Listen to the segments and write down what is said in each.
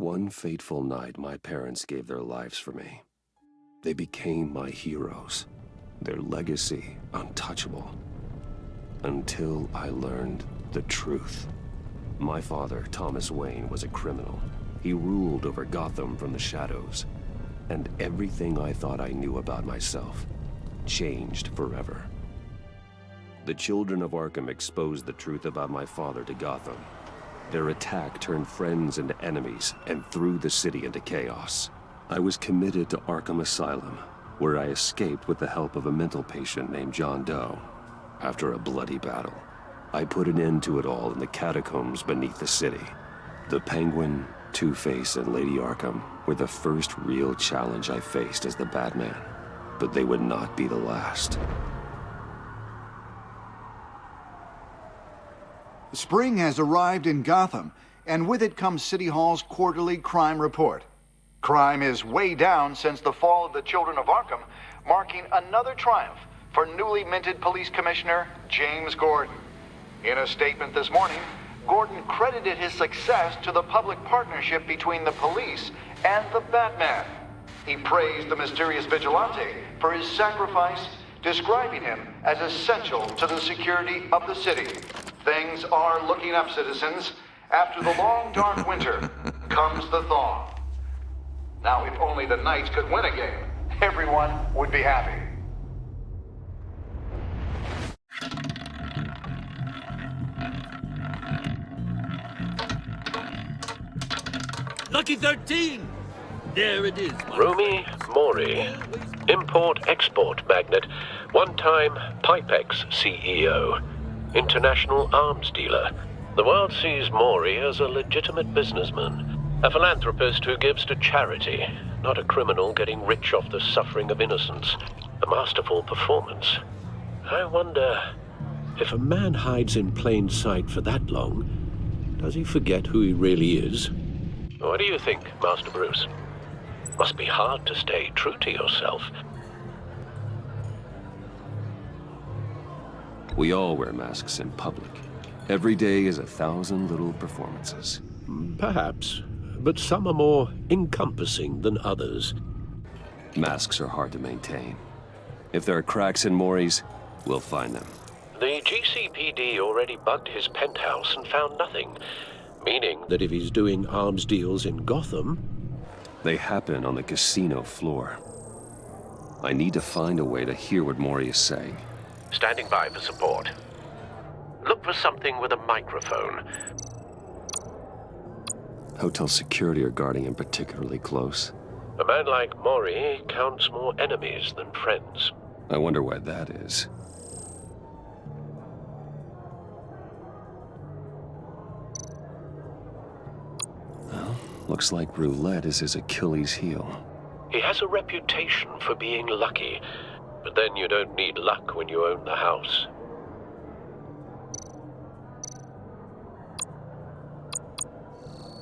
One fateful night, my parents gave their lives for me. They became my heroes, their legacy untouchable. Until I learned the truth. My father, Thomas Wayne, was a criminal. He ruled over Gotham from the shadows. And everything I thought I knew about myself changed forever. The children of Arkham exposed the truth about my father to Gotham. Their attack turned friends into enemies and threw the city into chaos. I was committed to Arkham Asylum, where I escaped with the help of a mental patient named John Doe. After a bloody battle, I put an end to it all in the catacombs beneath the city. The Penguin, Two-Face, and Lady Arkham were the first real challenge I faced as the Batman, but they would not be the last. Spring has arrived in Gotham, and with it comes City Hall's quarterly crime report. Crime is way down since the fall of the Children of Arkham, marking another triumph for newly minted Police Commissioner James Gordon. In a statement this morning, Gordon credited his success to the public partnership between the police and the Batman. He praised the mysterious vigilante for his sacrifice, describing him as essential to the security of the city. Things are looking up, citizens. After the long, dark winter comes the thaw. Now, if only the Knights could win a game, everyone would be happy. Lucky 13! There it is. Rumi Mori, import-export magnate, one-time Pipex CEO, international arms dealer. The world sees Mori as a legitimate businessman, a philanthropist who gives to charity, not a criminal getting rich off the suffering of innocence. A masterful performance. I wonder, if a man hides in plain sight for that long, does he forget who he really is? What do you think, Master Bruce? Must be hard to stay true to yourself. We all wear masks in public. Every day is 1,000 little performances. Perhaps, but some are more encompassing than others. Masks are hard to maintain. If there are cracks in Mori's, we'll find them. The GCPD already bugged his penthouse and found nothing. Meaning that if he's doing arms deals in Gotham... They happen on the casino floor. I need to find a way to hear what Mori is saying. Standing by for support. Look for something with a microphone. Hotel security are guarding him particularly close. A man like Mori counts more enemies than friends. I wonder why that is. Looks like roulette is his Achilles heel. He has a reputation for being lucky, but then you don't need luck when you own the house.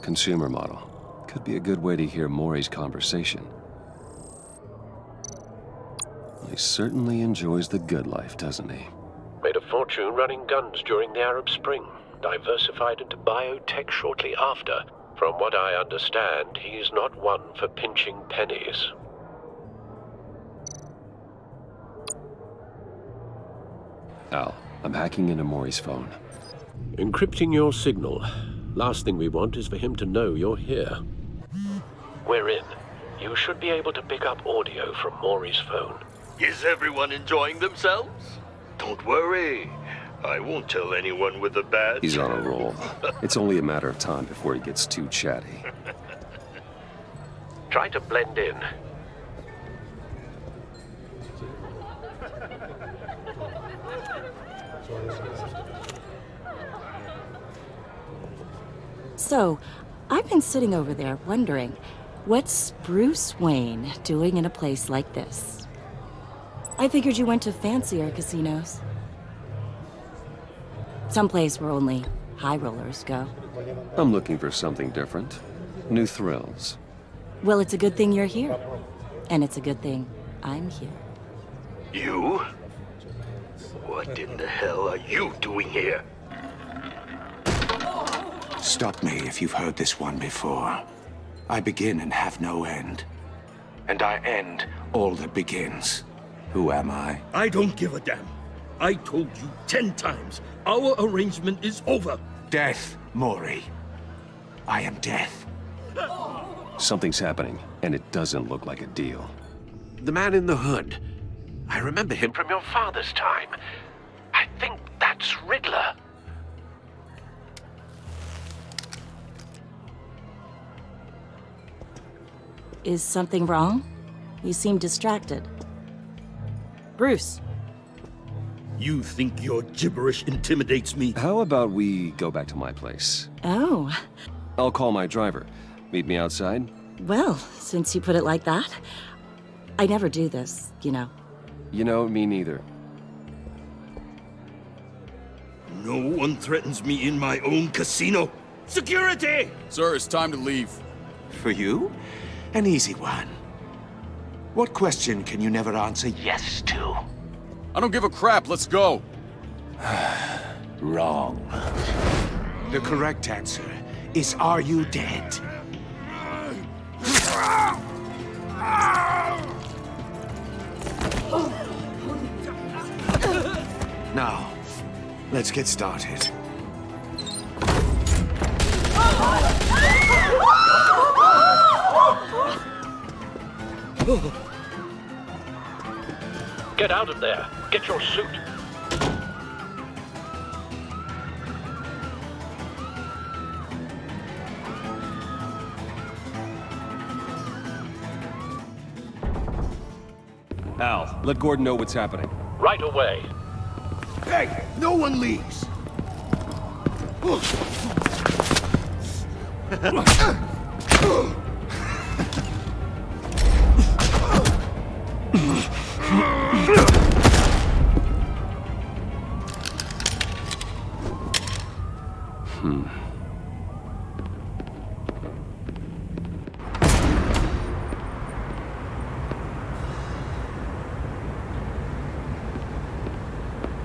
Consumer model. Could be a good way to hear Mori's conversation. He certainly enjoys the good life, doesn't he? Made a fortune running guns during the Arab Spring. Diversified into biotech shortly after. From what I understand, he's not one for pinching pennies. Al, I'm hacking into Mori's phone. Encrypting your signal. Last thing we want is for him to know you're here. We're in. You should be able to pick up audio from Mori's phone. Is everyone enjoying themselves? Don't worry. I won't tell anyone with a badge. He's on a roll. It's only a matter of time before he gets too chatty. Try to blend in. So, I've been sitting over there wondering, what's Bruce Wayne doing in a place like this? I figured you went to fancier casinos. Someplace where only high rollers go. I'm looking for something different. New thrills. Well, it's a good thing you're here. And it's a good thing I'm here. You? What in the hell are you doing here? Stop me if you've heard this one before. I begin and have no end. And I end all that begins. Who am I? I don't give a damn. I told you 10 times. Our arrangement is over. Death, Mori. I am death. Something's happening, and it doesn't look like a deal. The man in the hood. I remember him from your father's time. I think that's Riddler. Is something wrong? You seem distracted. Bruce. You think your gibberish intimidates me? How about we go back to my place? Oh. I'll call my driver. Meet me outside? Well, since you put it like that, I never do this, you know. You know, me neither. No one threatens me in my own casino. Security! Sir, it's time to leave. For you? An easy one. What question can you never answer yes to? I don't give a crap, let's go. Wrong. The correct answer is, are you dead? Now, let's get started. Get out of there. Get your suit. Al, let Gordon know what's happening. Right away. Hey, no one leaves.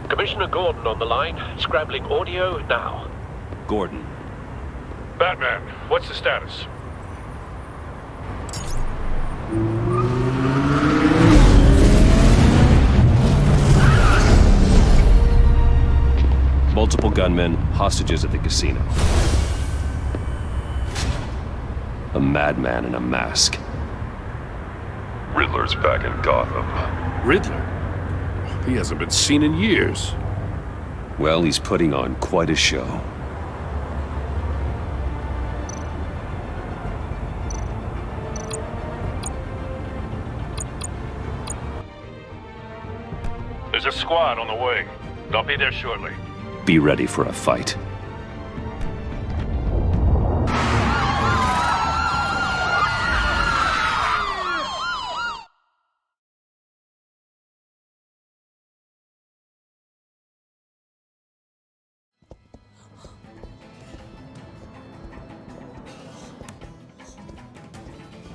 Commissioner Gordon on the line, scrambling audio now. Gordon. Batman, what's the status? Multiple gunmen, hostages at the casino. A madman in a mask. Riddler's back in Gotham. Riddler? He hasn't been seen in years. Well, he's putting on quite a show. There's a squad on the way. They'll be there shortly. Be ready for a fight.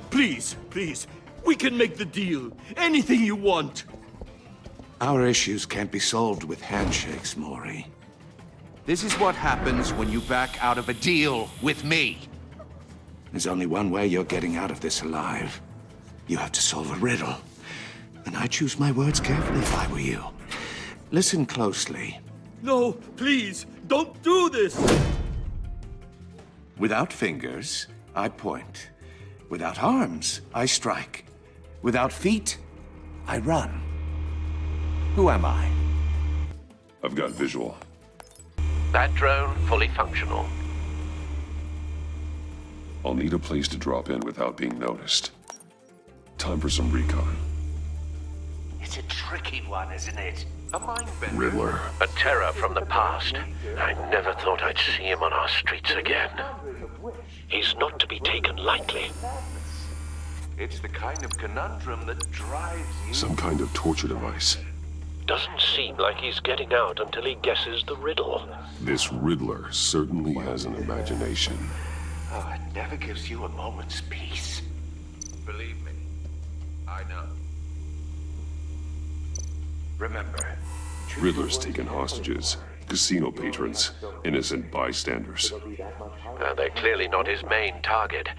Please, please, we can make the deal. Anything you want. Our issues can't be solved with handshakes, Mori. This is what happens when you back out of a deal with me. There's only one way you're getting out of this alive. You have to solve a riddle. And I choose my words carefully if I were you. Listen closely. No, please, don't do this. Without fingers, I point. Without arms, I strike. Without feet, I run. Who am I? I've got visual. That drone fully functional. I'll need a place to drop in without being noticed. Time for some recon. It's a tricky one, isn't it? A mind bender. Riddler. A terror from the past. I never thought I'd see him on our streets again. He's not to be taken lightly. It's the kind of conundrum that drives you. Some kind of torture device. Doesn't seem like he's getting out until he guesses the riddle. This Riddler certainly has an imagination. Oh, it never gives you a moment's peace. Believe me, I know. Remember, Riddler's taken hostages, casino patrons, innocent bystanders. They're clearly not his main target.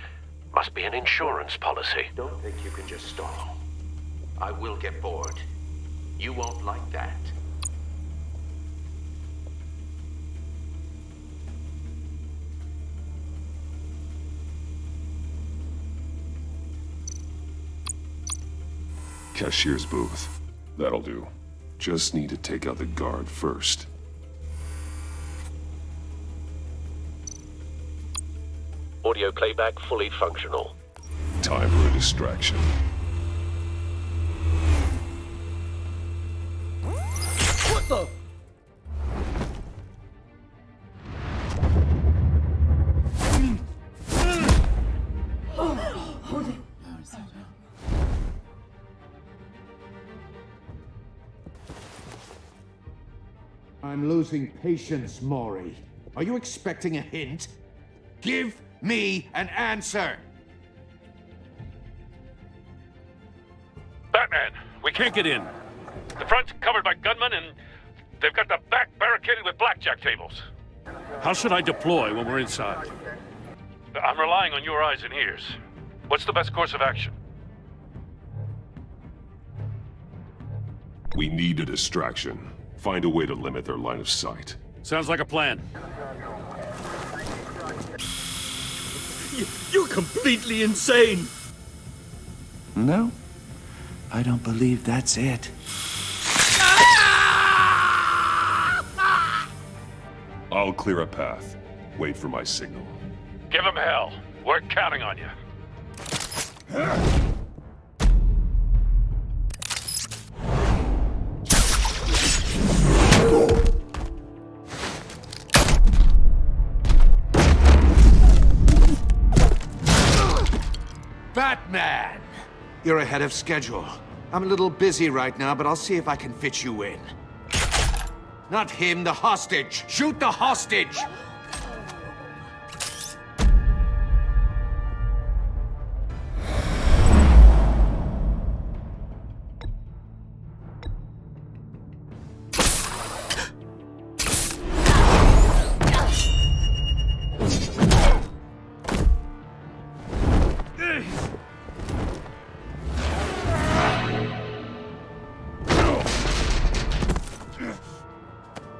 Must be an insurance policy. Don't think you can just stall. I will get bored. You won't like that. Cashier's booth. That'll do. Just need to take out the guard first. Audio playback fully functional. Time for a distraction. What the? I'm losing patience, Maury. Are you expecting a hint? Give me an answer! Batman, we can't get in. The front's covered by gunmen and they've got the back barricaded with blackjack tables. How should I deploy when we're inside? I'm relying on your eyes and ears. What's the best course of action? We need a distraction. Find a way to limit their line of sight. Sounds like a plan. You're completely insane! No, I don't believe that's it. I'll clear a path. Wait for my signal. Give them hell. We're counting on you. Batman! You're ahead of schedule. I'm a little busy right now, but I'll see if I can fit you in. Not him, the hostage! Shoot the hostage!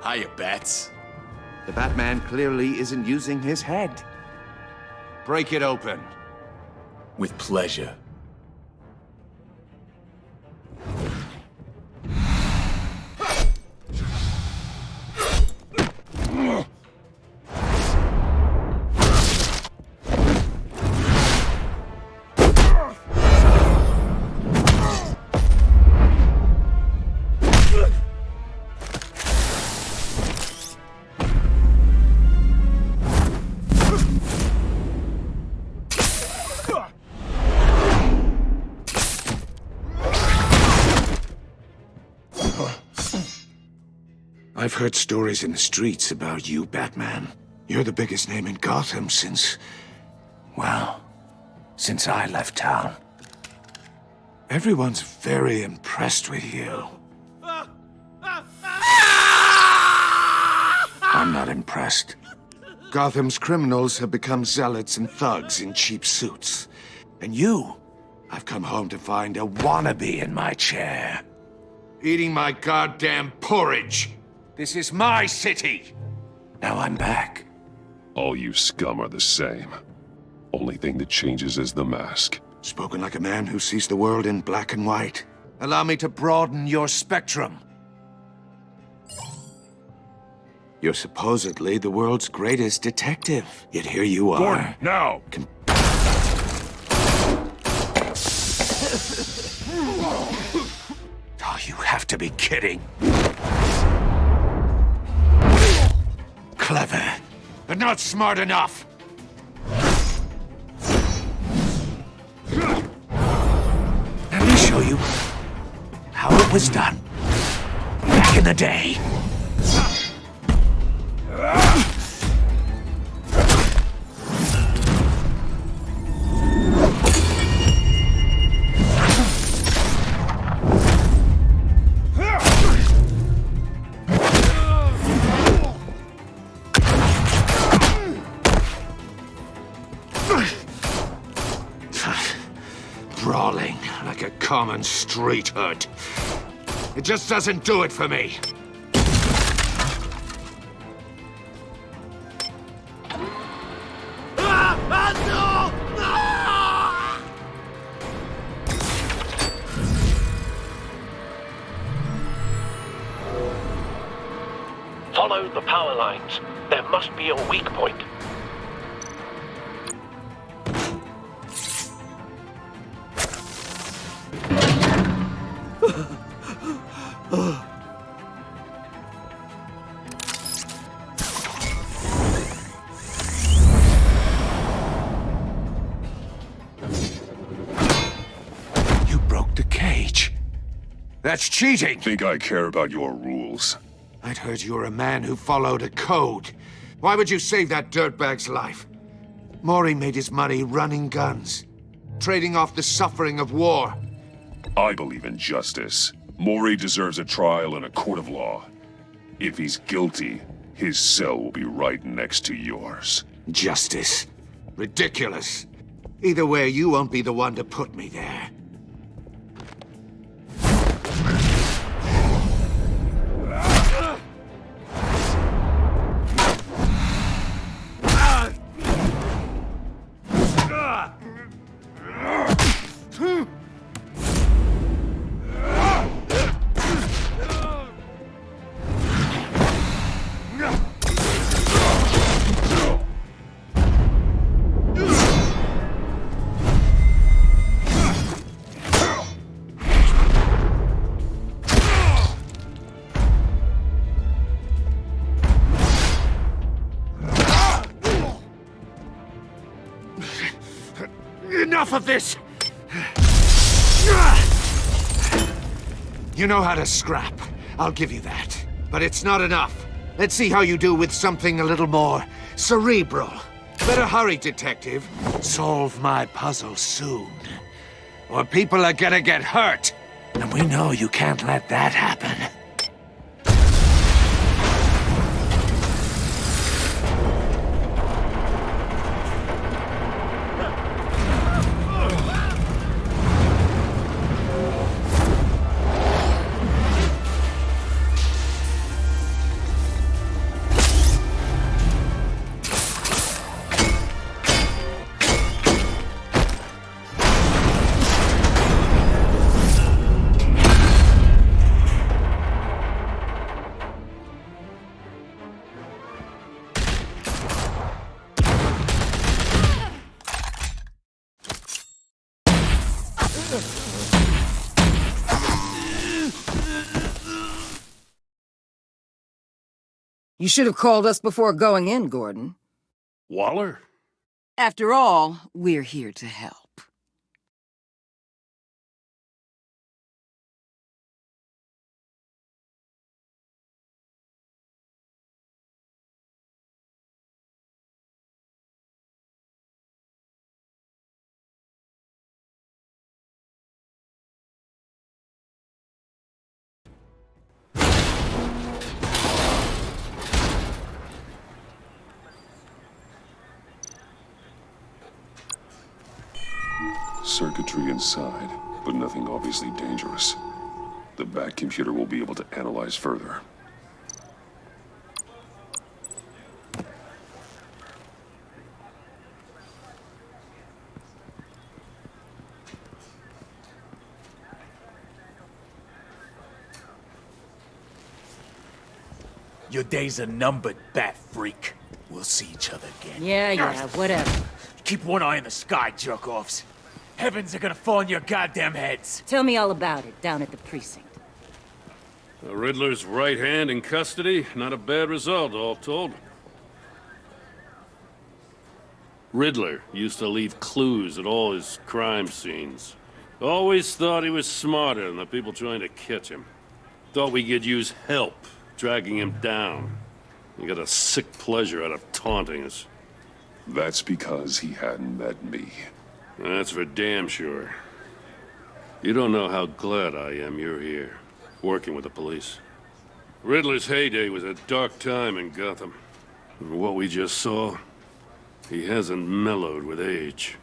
Hiya, Bats. The Batman clearly isn't using his head. Break it open. With pleasure. I've heard stories in the streets about you, Batman. You're the biggest name in Gotham since... well, since I left town. Everyone's very impressed with you. I'm not impressed. Gotham's criminals have become zealots and thugs in cheap suits. And you, I've come home to find a wannabe in my chair. Eating my goddamn porridge. This is my city. Now I'm back. All you scum are the same. Only thing that changes is the mask. Spoken like a man who sees the world in black and white. Allow me to broaden your spectrum. You're supposedly the world's greatest detective. Yet here you are. Gordon, now! Oh, you have to be kidding. Clever, but not smart enough. Let me show you how it was done back in the day. common street hood. It just doesn't do it for me. Follow the power lines. There must be a weak point. You broke the cage. That's cheating. Think I care about your rules? I'd heard you were a man who followed a code. Why would you save that dirtbag's life? Maury made his money running guns, trading off the suffering of war. I believe in justice. Maury deserves a trial in a court of law. If he's guilty, his cell will be right next to yours. Justice. Ridiculous. Either way, you won't be the one to put me there. Enough of this! You know how to scrap. I'll give you that. But it's not enough. Let's see how you do with something a little more cerebral. Better hurry, detective. Solve my puzzle soon. Or people are gonna get hurt. And we know you can't let that happen. You should have called us before going in, Gordon. Waller? After all, we're here to help. Circuitry inside, but nothing obviously dangerous. The back computer will be able to analyze further. Your days are numbered, bat freak. We'll see each other again. Yeah, whatever. Keep one eye in the sky, jerk-offs. Heavens are gonna fall on your goddamn heads. Tell me all about it down at the precinct. The Riddler's right hand in custody. Not a bad result, all told. Riddler used to leave clues at all his crime scenes. Always thought he was smarter than the people trying to catch him. Thought we could use help dragging him down. He got a sick pleasure out of taunting us. That's because he hadn't met me. That's for damn sure. You don't know how glad I am you're here, working with the police. Riddler's heyday was a dark time in Gotham. And what we just saw, he hasn't mellowed with age.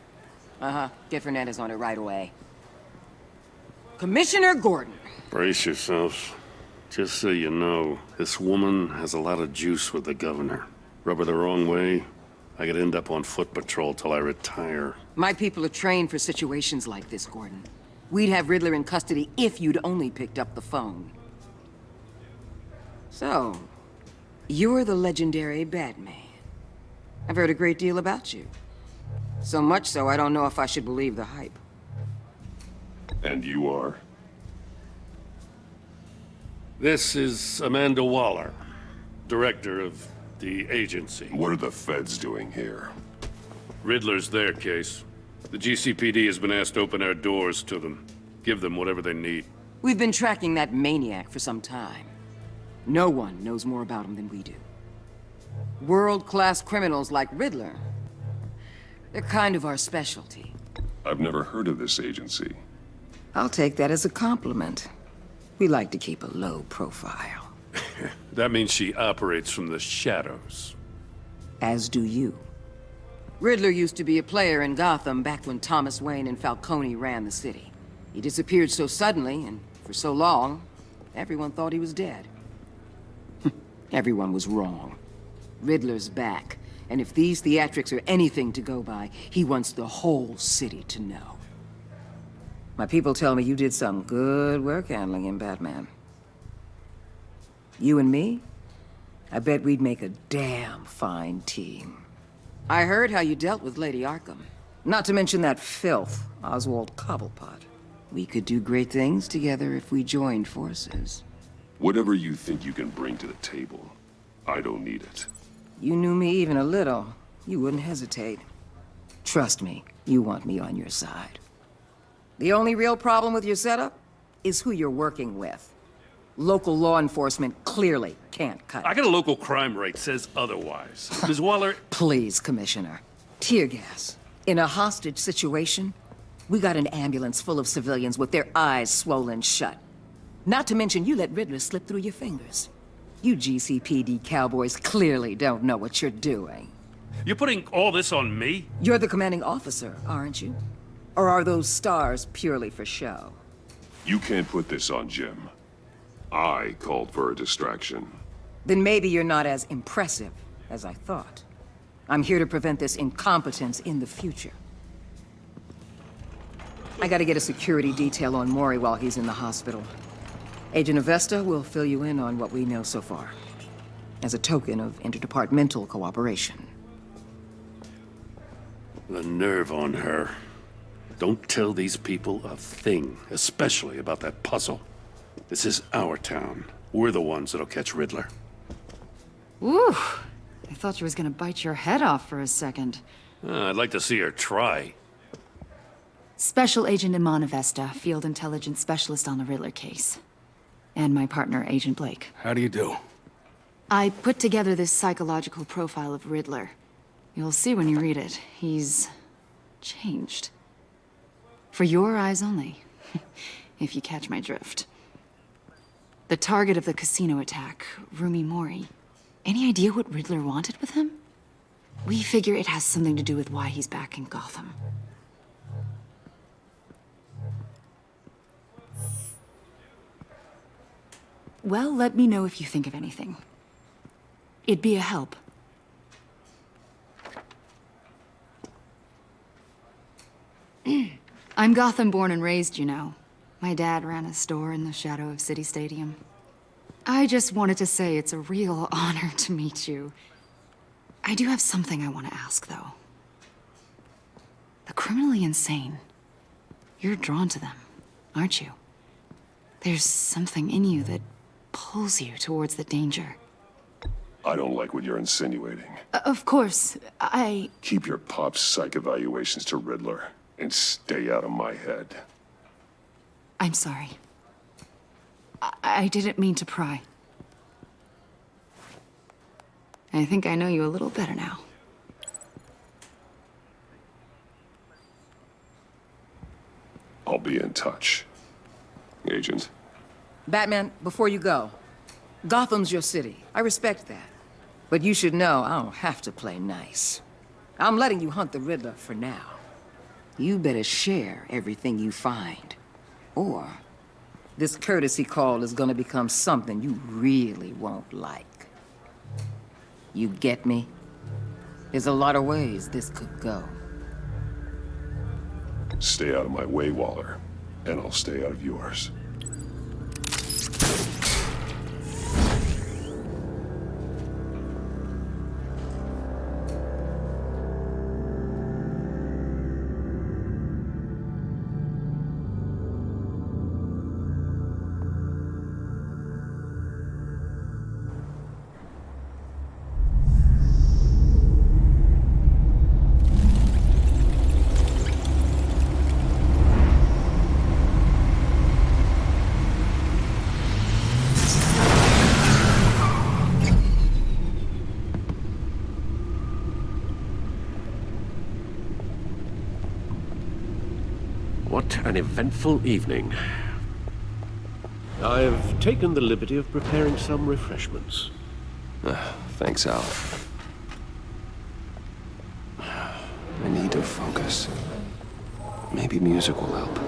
Uh-huh. Get Fernandez on it right away. Commissioner Gordon. Brace yourselves. Just so you know, this woman has a lot of juice with the governor. Rub her the wrong way, I could end up on foot patrol till I retire. My people are trained for situations like this, Gordon. We'd have Riddler in custody if you'd only picked up the phone. So, you're the legendary Batman. I've heard a great deal about you. So much so, I don't know if I should believe the hype. And you are? This is Amanda Waller, director of the agency. What are the feds doing here? Riddler's their case. The GCPD has been asked to open our doors to them. Give them whatever they need. We've been tracking that maniac for some time. No one knows more about him than we do. World-class criminals like Riddler. They're kind of our specialty. I've never heard of this agency. I'll take that as a compliment. We like to keep a low profile. That means she operates from the shadows. As do you. Riddler used to be a player in Gotham back when Thomas Wayne and Falcone ran the city. He disappeared so suddenly and for so long, everyone thought he was dead. Everyone was wrong. Riddler's back, and if these theatrics are anything to go by, he wants the whole city to know. My people tell me you did some good work handling him, Batman. You and me? I bet we'd make a damn fine team. I heard how you dealt with Lady Arkham. Not to mention that filth, Oswald Cobblepot. We could do great things together if we joined forces. Whatever you think you can bring to the table, I don't need it. You knew me even a little, you wouldn't hesitate. Trust me, you want me on your side. The only real problem with your setup is who you're working with. Local law enforcement clearly can't cut it. I got a local crime rate says otherwise. Ms. Waller... Please, Commissioner. Tear gas. In a hostage situation, we got an ambulance full of civilians with their eyes swollen shut. Not to mention you let Riddler slip through your fingers. You GCPD cowboys clearly don't know what you're doing. You're putting all this on me? You're the commanding officer, aren't you? Or are those stars purely for show? You can't put this on Jim. I called for a distraction. Then maybe you're not as impressive as I thought. I'm here to prevent this incompetence in the future. I gotta get a security detail on Maury while he's in the hospital. Agent Avesta will fill you in on what we know so far, as a token of interdepartmental cooperation. The nerve on her. Don't tell these people a thing, especially about that puzzle. This is our town. We're the ones that'll catch Riddler. Ooh, I thought you was gonna bite your head off for a second. I'd like to see her try. Special Agent Iman Avesta, Field Intelligence Specialist on the Riddler case. And my partner, Agent Blake. How do you do? I put together this psychological profile of Riddler. You'll see when you read it. He's changed. For your eyes only, if you catch my drift. The target of the casino attack, Rumi Mori. Any idea what Riddler wanted with him? We figure it has something to do with why he's back in Gotham. Well, let me know if you think of anything. It'd be a help. I'm Gotham born and raised, you know. My dad ran a store in the shadow of City Stadium. I just wanted to say it's a real honor to meet you. I do have something I want to ask, though. The criminally insane. You're drawn to them, aren't you? There's something in you that pulls you towards the danger. I don't like what you're insinuating. Of course, I... Keep your pop psych evaluations to Riddler and stay out of my head. I'm sorry. I didn't mean to pry. I think I know you a little better now. I'll be in touch. Agent. Batman, before you go, Gotham's your city. I respect that. But you should know I don't have to play nice. I'm letting you hunt the Riddler for now. You better share everything you find, or This courtesy call is gonna become something you really won't like. You get me? There's a lot of ways this could go. Stay out of my way, Waller, and I'll stay out of yours. What an eventful evening. I've taken the liberty of preparing some refreshments. Thanks, Al. I need to focus. Maybe music will help.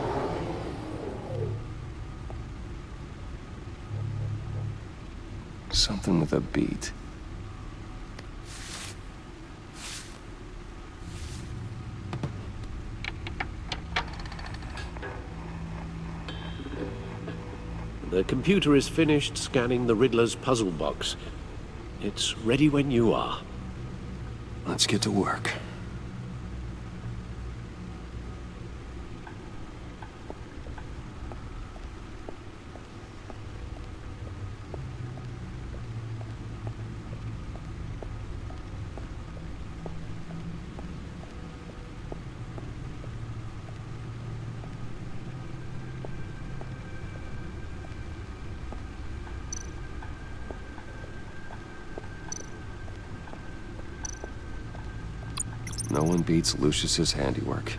Something with a beat. The computer is finished scanning the Riddler's puzzle box. It's ready when you are. Let's get to work. No one beats Lucius's handiwork.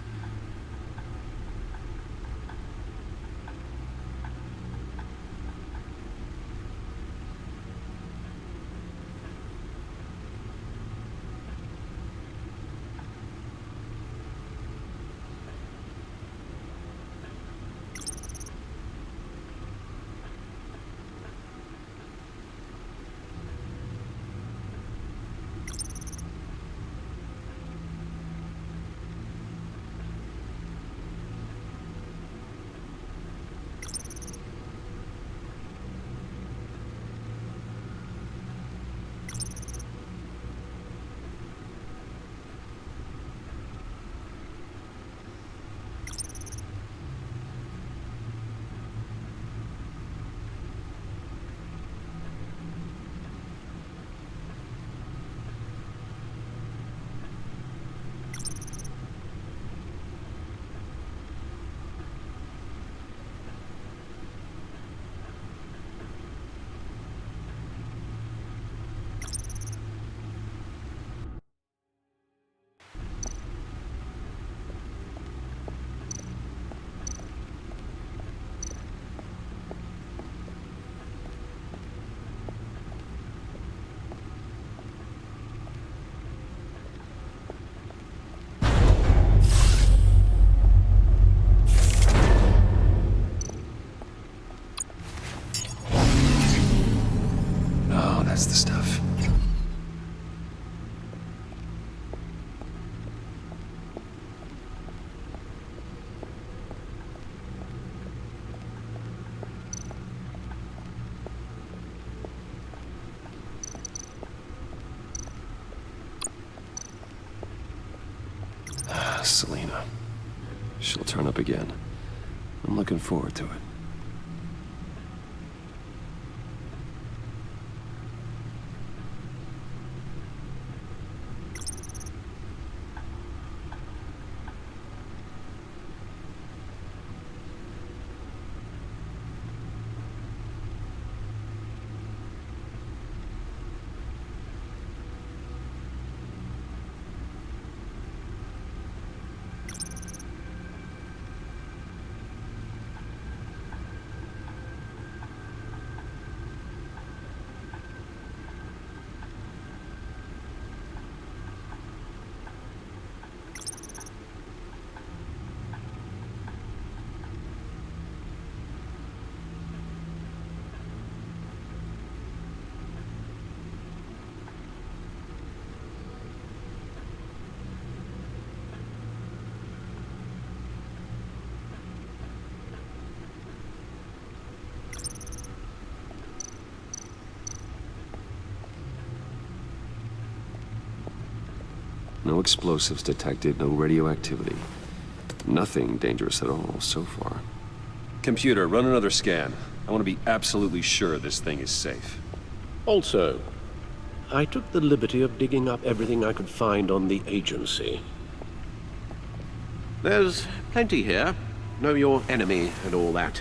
That's the stuff. Selena. She'll turn up again. I'm looking forward to it. No explosives detected, no radioactivity. Nothing dangerous at all so far. Computer, run another scan. I want to be absolutely sure this thing is safe. Also, I took the liberty of digging up everything I could find on the agency. There's plenty here. Know your enemy and all that.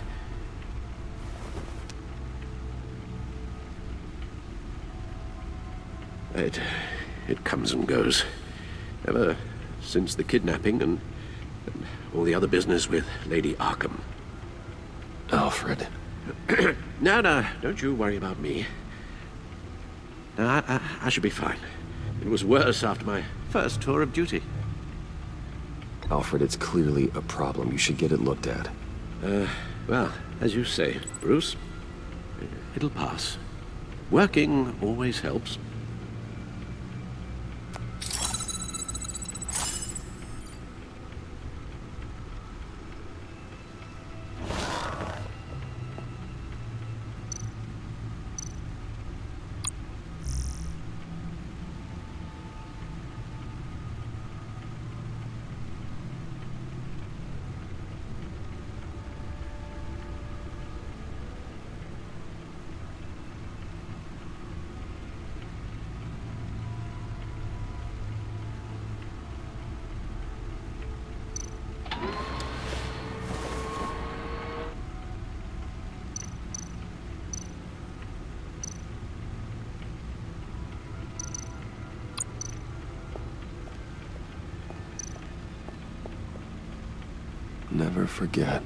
It comes and goes. Ever since the kidnapping and all the other business with Lady Arkham. Alfred. No, don't you worry about me. No, I should be fine. It was worse after my first tour of duty. Alfred, it's clearly a problem. You should get it looked at. Well, as you say, Bruce, it'll pass. Working always helps. Never forget.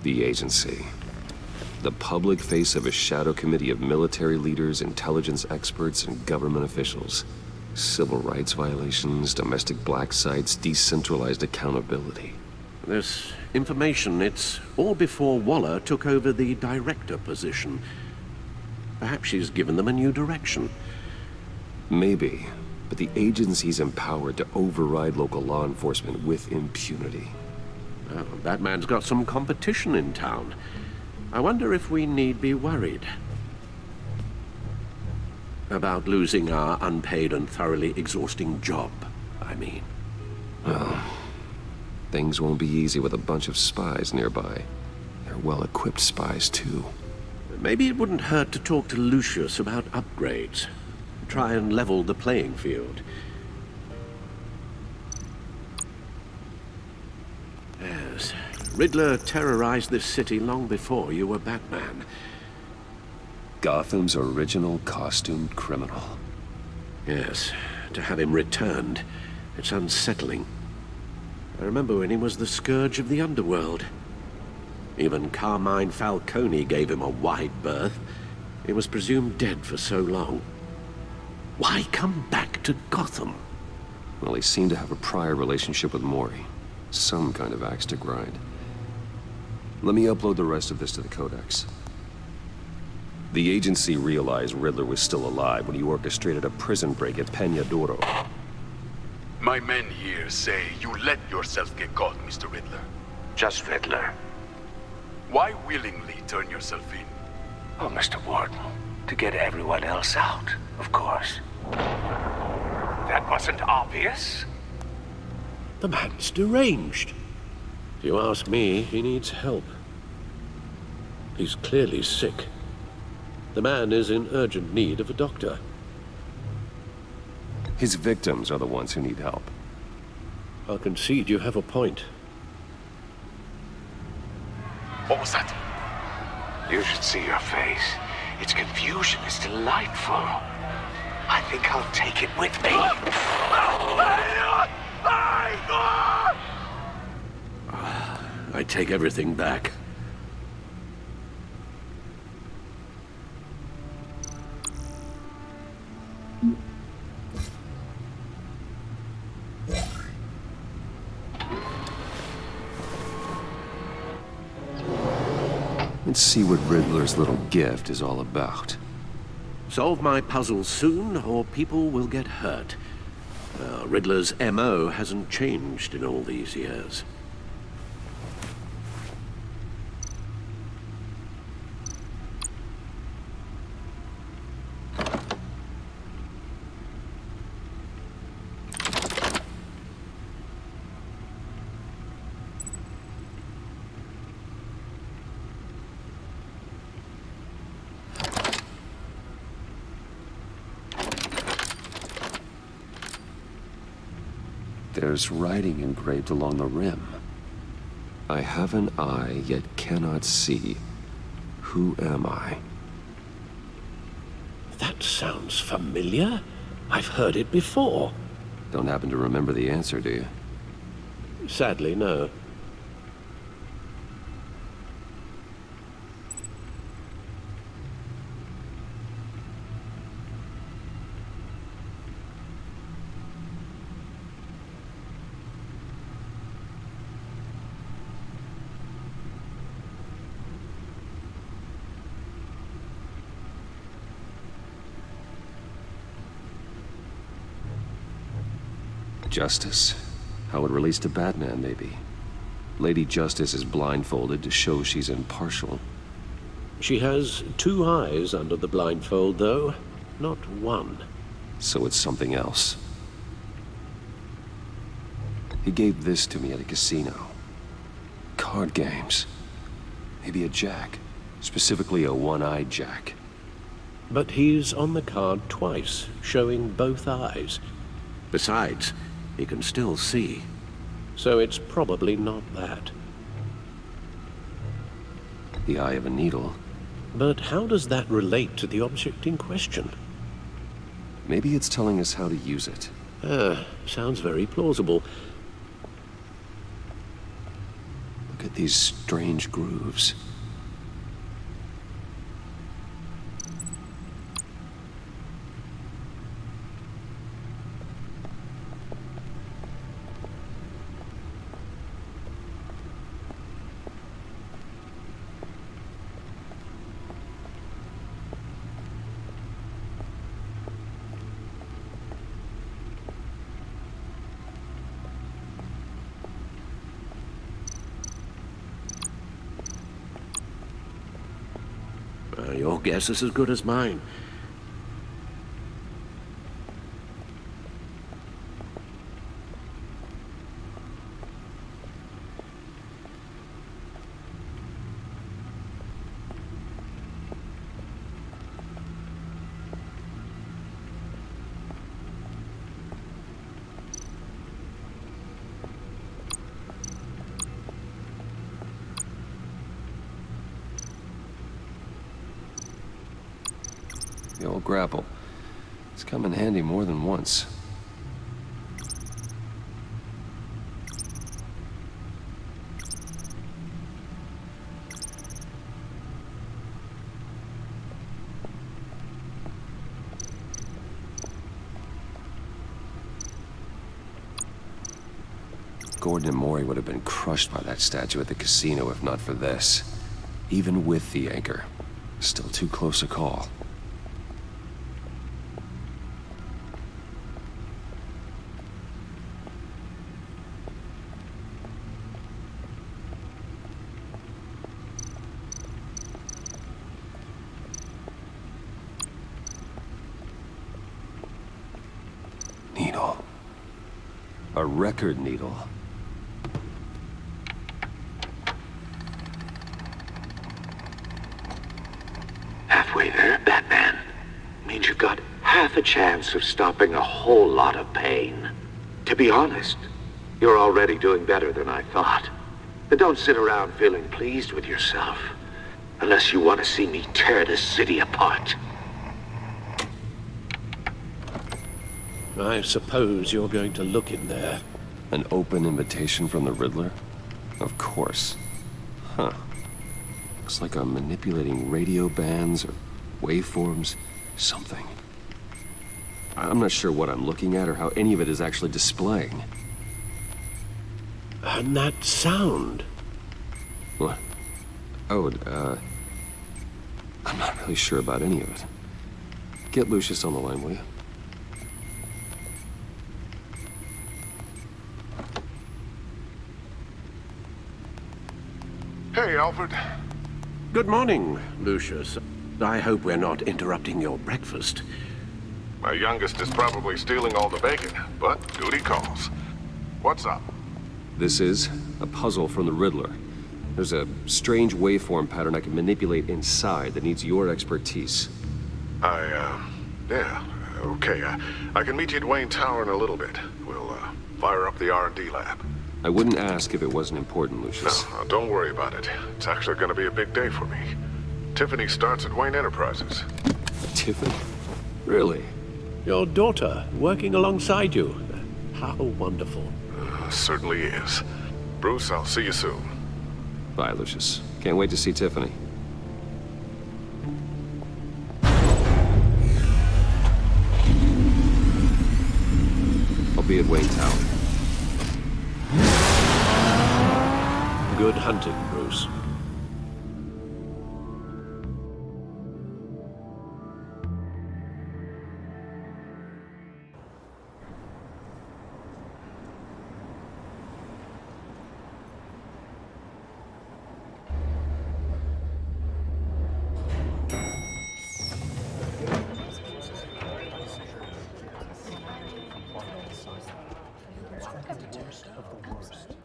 The agency. The public face of a shadow committee of military leaders, intelligence experts, and government officials. Civil rights violations, domestic black sites, decentralized accountability. This information, it's all before Waller took over the director position. Perhaps she's given them a new direction. Maybe, but the agency's empowered to override local law enforcement with impunity. Well, Batman's got some competition in town. I wonder if we need be worried about losing our unpaid and thoroughly exhausting job, I mean. Well, things won't be easy with a bunch of spies nearby. They're well-equipped spies, too. Maybe it wouldn't hurt to talk to Lucius about upgrades. Try and level the playing field. Yes, Riddler terrorized this city long before you were Batman. Gotham's original costumed criminal. Yes, to have him returned, it's unsettling. I remember when he was the scourge of the underworld. Even Carmine Falcone gave him a wide berth. He was presumed dead for so long. Why come back to Gotham? Well, he seemed to have a prior relationship with Mori. Some kind of axe to grind. Let me upload the rest of this to the Codex. The agency realized Riddler was still alive when he orchestrated a prison break at Peñadoro. My men here say you let yourself get caught, Mr. Riddler. Just Riddler. Why willingly turn yourself in? Oh, Mr. Warden, To get everyone else out, of course. That wasn't obvious. The man's deranged. If you ask me, he needs help. He's clearly sick. The man is in urgent need of a doctor. His victims are the ones who need help. I'll concede you have a point. What was that? You should see your face. Its confusion is delightful. I think I'll take it with me. I take everything back. Let's see what Riddler's little gift is all about. Solve my puzzle soon, or people will get hurt. Riddler's MO hasn't changed in all these years. There's writing engraved along the rim. I have an eye, yet cannot see. Who am I? That sounds familiar. I've heard it before. Don't happen to remember the answer, do you? Sadly, no. Justice? How it relates to Batman, maybe. Lady Justice is blindfolded to show she's impartial. She has two eyes under the blindfold, though, not one. So it's something else. He gave this to me at a casino. Card games. Maybe a jack. Specifically a one-eyed jack. But he's on the card twice, showing both eyes. Besides, he can still see. So it's probably not that. The eye of a needle. But how does that relate to the object in question? Maybe it's telling us how to use it. Sounds very plausible. Look at these strange grooves. Your guess is as good as mine. The old grapple. It's come in handy more than once. Gordon and Maury would have been crushed by that statue at the casino if not for this. Even with the anchor. Still too close a call. A record needle. Halfway there, Batman. Means you've got half a chance of stopping a whole lot of pain. To be honest, you're already doing better than I thought. But don't sit around feeling pleased with yourself. Unless you want to see me tear this city apart. I suppose you're going to look in there. An open invitation from the Riddler? Of course. Huh. Looks like I'm manipulating radio bands or waveforms, something. I'm not sure what I'm looking at or how any of it is actually displaying. And that sound? What? Oh, I'm not really sure about any of it. Get Lucius on the line, will you? Hey, Alfred. Good morning, Lucius. I hope we're not interrupting your breakfast. My youngest is probably stealing all the bacon, but duty calls. What's up? This is a puzzle from the Riddler. There's a strange waveform pattern I can manipulate inside that needs your expertise. Yeah, okay. I can meet you at Wayne Tower in a little bit. We'll, fire up the R&D lab. I wouldn't ask if it wasn't important, Lucius. No, don't worry about it. It's actually gonna be a big day for me. Tiffany starts at Wayne Enterprises. Tiffany? Really? Your daughter, working alongside you. How wonderful. Certainly is. Bruce, I'll see you soon. Bye, Lucius. Can't wait to see Tiffany. I'll be at Wayne Tower. Good hunting, Bruce.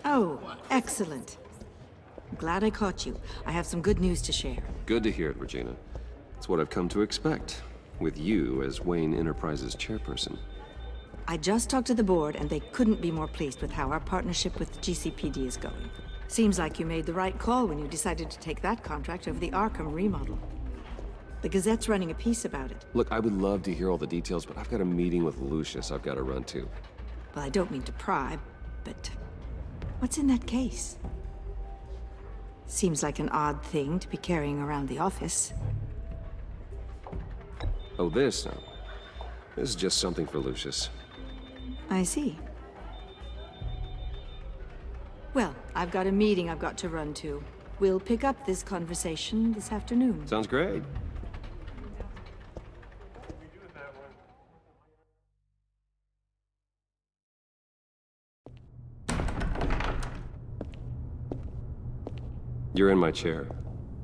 Oh, excellent. I'm glad I caught you. I have some good news to share. Good to hear it, Regina. It's what I've come to expect, with you as Wayne Enterprises chairperson. I just talked to the board, and they couldn't be more pleased with how our partnership with GCPD is going. Seems like you made the right call when you decided to take that contract over the Arkham remodel. The Gazette's running a piece about it. Look, I would love to hear all the details, but I've got a meeting with Lucius I've got to run to. Well, I don't mean to pry, but what's in that case? Seems like an odd thing to be carrying around the office. Oh, this now. This is just something for Lucius. I see. Well, I've got a meeting I've got to run to. We'll pick up this conversation this afternoon. Sounds great. You're in my chair.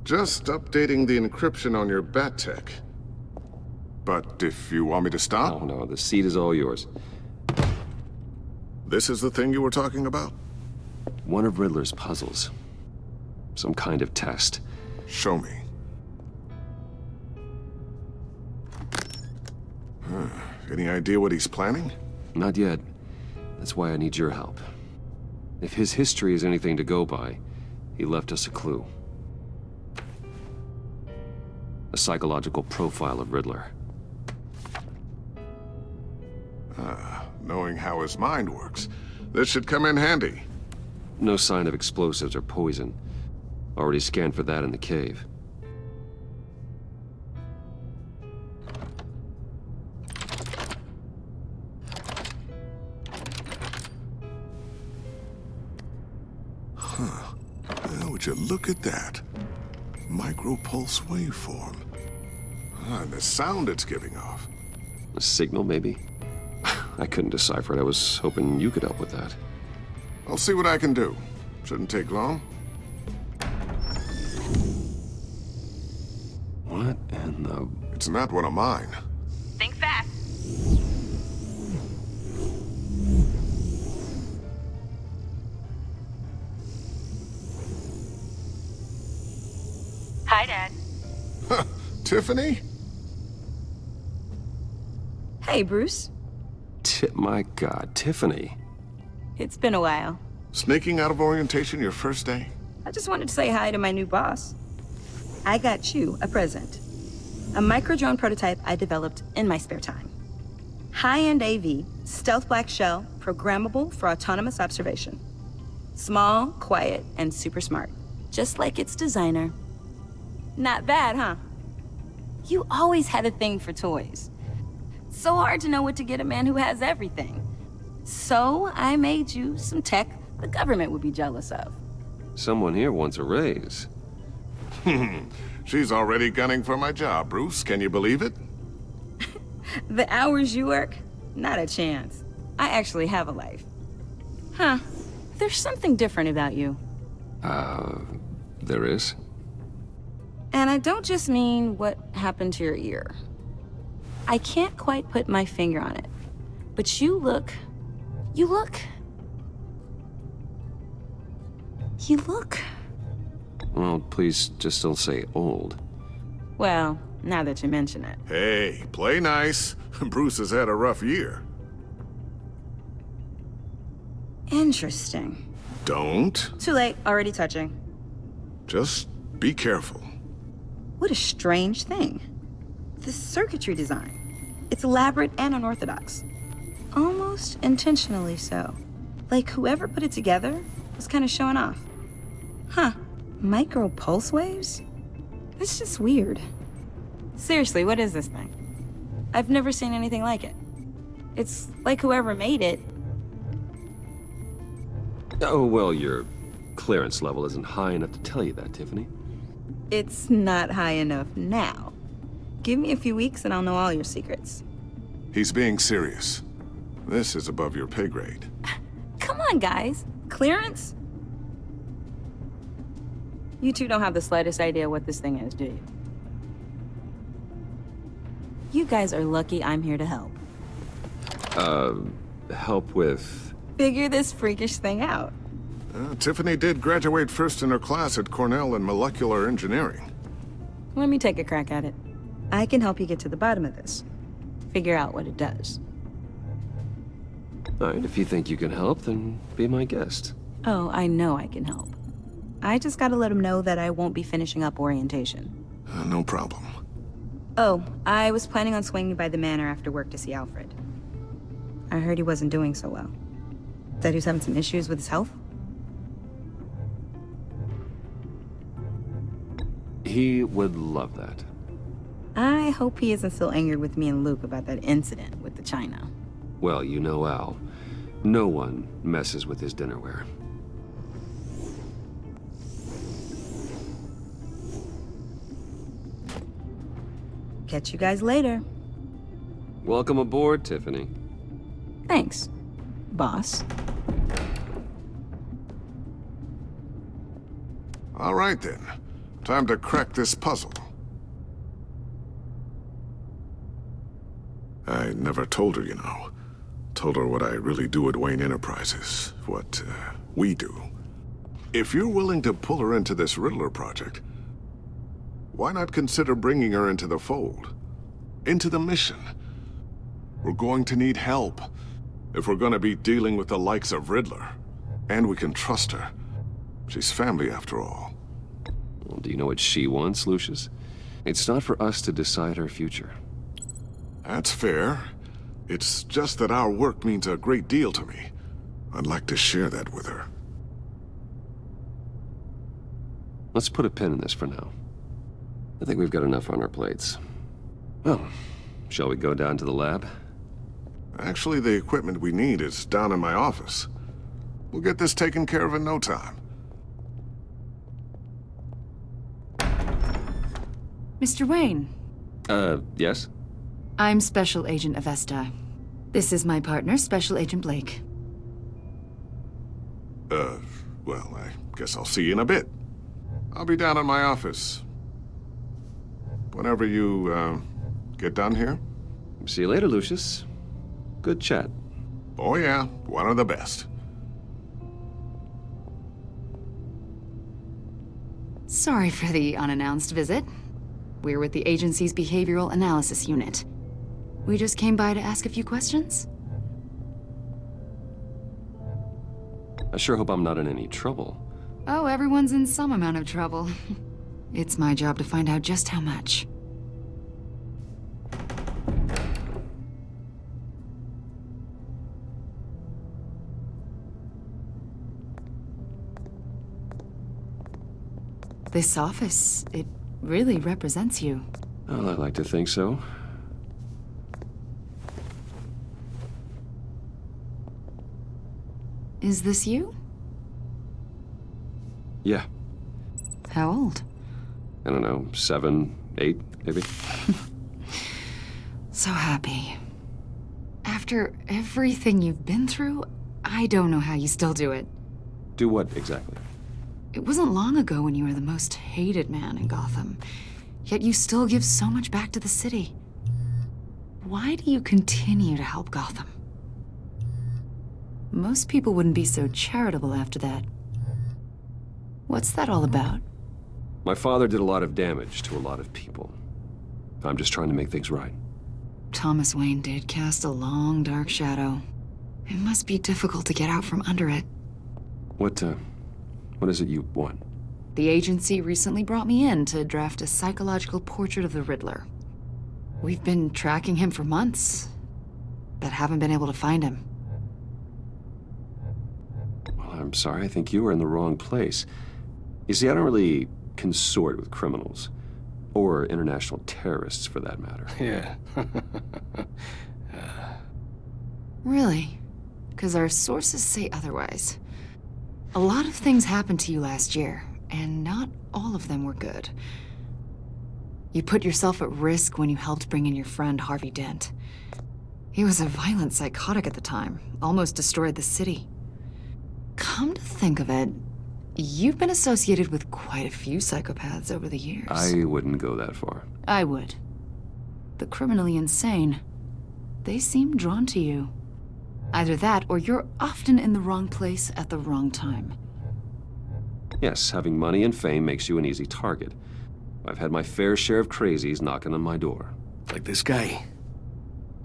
Just updating the encryption on your bat tech. But if you want me to stop? Oh, no, the seat is all yours. This is the thing you were talking about? One of Riddler's puzzles. Some kind of test. Show me. Any idea what he's planning? Not yet. That's why I need your help. If his history is anything to go by, he left us a clue. A psychological profile of Riddler. Knowing how his mind works, this should come in handy. No sign of explosives or poison. Already scanned for that in the cave. Would you look at that? Micropulse waveform. And the sound it's giving off. A signal, maybe? I couldn't decipher it. I was hoping you could help with that. I'll see what I can do. Shouldn't take long. What in the... It's not one of mine. Think fast. Hi, Dad. Tiffany? Hey, Bruce. My God, Tiffany. It's been a while. Sneaking out of orientation your first day? I just wanted to say hi to my new boss. I got you a present. A micro-drone prototype I developed in my spare time. High-end AV, stealth black shell, programmable for autonomous observation. Small, quiet, and super smart. Just like its designer. Not bad, huh? You always had a thing for toys. So hard to know what to get a man who has everything. So I made you some tech the government would be jealous of. Someone here wants a raise. She's already gunning for my job, Bruce. Can you believe it? The hours you work? Not a chance. I actually have a life. Huh. There's something different about you. There is? And I don't just mean what happened to your ear. I can't quite put my finger on it. But you look... Well, please just don't say old. Well, now that you mention it. Hey, play nice. Bruce has had a rough year. Interesting. Don't. Too late, already touching. Just be careful. What a strange thing. The circuitry design. It's elaborate and unorthodox. Almost intentionally so. Like whoever put it together was kind of showing off. Huh. Micro pulse waves? That's just weird. Seriously, what is this thing? I've never seen anything like it. It's like whoever made it. Oh, well, your clearance level isn't high enough to tell you that, Tiffany. It's not high enough now. Give me a few weeks and I'll know all your secrets. He's being serious. This is above your pay grade. Come on, guys. Clearance? You two don't have the slightest idea what this thing is, do you? You guys are lucky I'm here to help. Help with... Figure this freakish thing out. Tiffany did graduate first in her class at Cornell in molecular engineering. Let me take a crack at it. I can help you get to the bottom of this. Figure out what it does. All right, if you think you can help, then be my guest. Oh, I know I can help. I just gotta let him know that I won't be finishing up orientation. No problem. Oh, I was planning on swinging by the manor after work to see Alfred. I heard he wasn't doing so well. That he was having some issues with his health? He would love that. I hope he isn't still angered with me and Luke about that incident with the china. Well, you know Al. No one messes with his dinnerware. Catch you guys later. Welcome aboard, Tiffany. Thanks, boss. All right, then. Time to crack this puzzle. I never told her, you know. Told her what I really do at Wayne Enterprises. What, we do. If you're willing to pull her into this Riddler project, why not consider bringing her into the fold? Into the mission? We're going to need help if we're going to be dealing with the likes of Riddler. And we can trust her. She's family, after all. Well, do you know what she wants, Lucius? It's not for us to decide her future. That's fair. It's just that our work means a great deal to me. I'd like to share that with her. Let's put a pin in this for now. I think we've got enough on our plates. Well, shall we go down to the lab? Actually, the equipment we need is down in my office. We'll get this taken care of in no time. Mr. Wayne. Yes? I'm Special Agent Avesta. This is my partner, Special Agent Blake. Well, I guess I'll see you in a bit. I'll be down in my office. Whenever you, get done here. See you later, Lucius. Good chat. Oh yeah, one of the best. Sorry for the unannounced visit. We're with the agency's behavioral analysis unit. We just came by to ask a few questions. I sure hope I'm not in any trouble. Oh, everyone's in some amount of trouble. It's my job to find out just how much. This office, it really represents you. Well, I'd like to think so. Is this you? Yeah. How old? I don't know, 7, 8, maybe? So happy. After everything you've been through, I don't know how you still do it. Do what exactly? It wasn't long ago when you were the most hated man in Gotham, yet you still give so much back to the city. Why do you continue to help Gotham? Most people wouldn't be so charitable after that. What's that all about? My father did a lot of damage to a lot of people. I'm just trying to make things right. Thomas Wayne did cast a long, dark shadow. It must be difficult to get out from under it. What is it you want? The agency recently brought me in to draft a psychological portrait of the Riddler. We've been tracking him for months, but haven't been able to find him. Well, I'm sorry, I think you were in the wrong place. You see, I don't really consort with criminals. Or international terrorists, for that matter. Yeah. Really? Because our sources say otherwise. A lot of things happened to you last year, and not all of them were good. You put yourself at risk when you helped bring in your friend Harvey Dent. He was a violent psychotic at the time, almost destroyed the city. Come to think of it, you've been associated with quite a few psychopaths over the years. I wouldn't go that far. I would. The criminally insane, they seem drawn to you. Either that, or you're often in the wrong place at the wrong time. Yes, having money and fame makes you an easy target. I've had my fair share of crazies knocking on my door. Like this guy.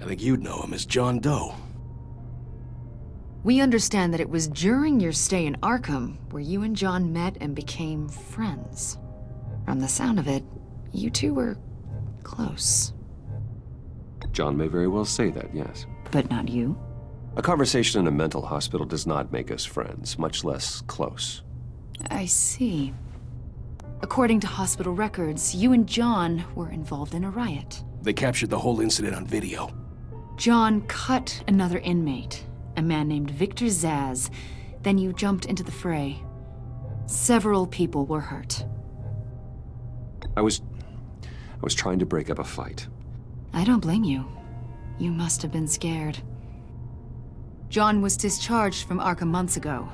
I think you'd know him as John Doe. We understand that it was during your stay in Arkham where you and John met and became friends. From the sound of it, you two were close. John may very well say that, yes. But not you? A conversation in a mental hospital does not make us friends, much less close. I see. According to hospital records, you and John were involved in a riot. They captured the whole incident on video. John cut another inmate, a man named Victor Zsasz. Then you jumped into the fray. Several people were hurt. I was trying to break up a fight. I don't blame you. You must have been scared. John was discharged from Arkham months ago.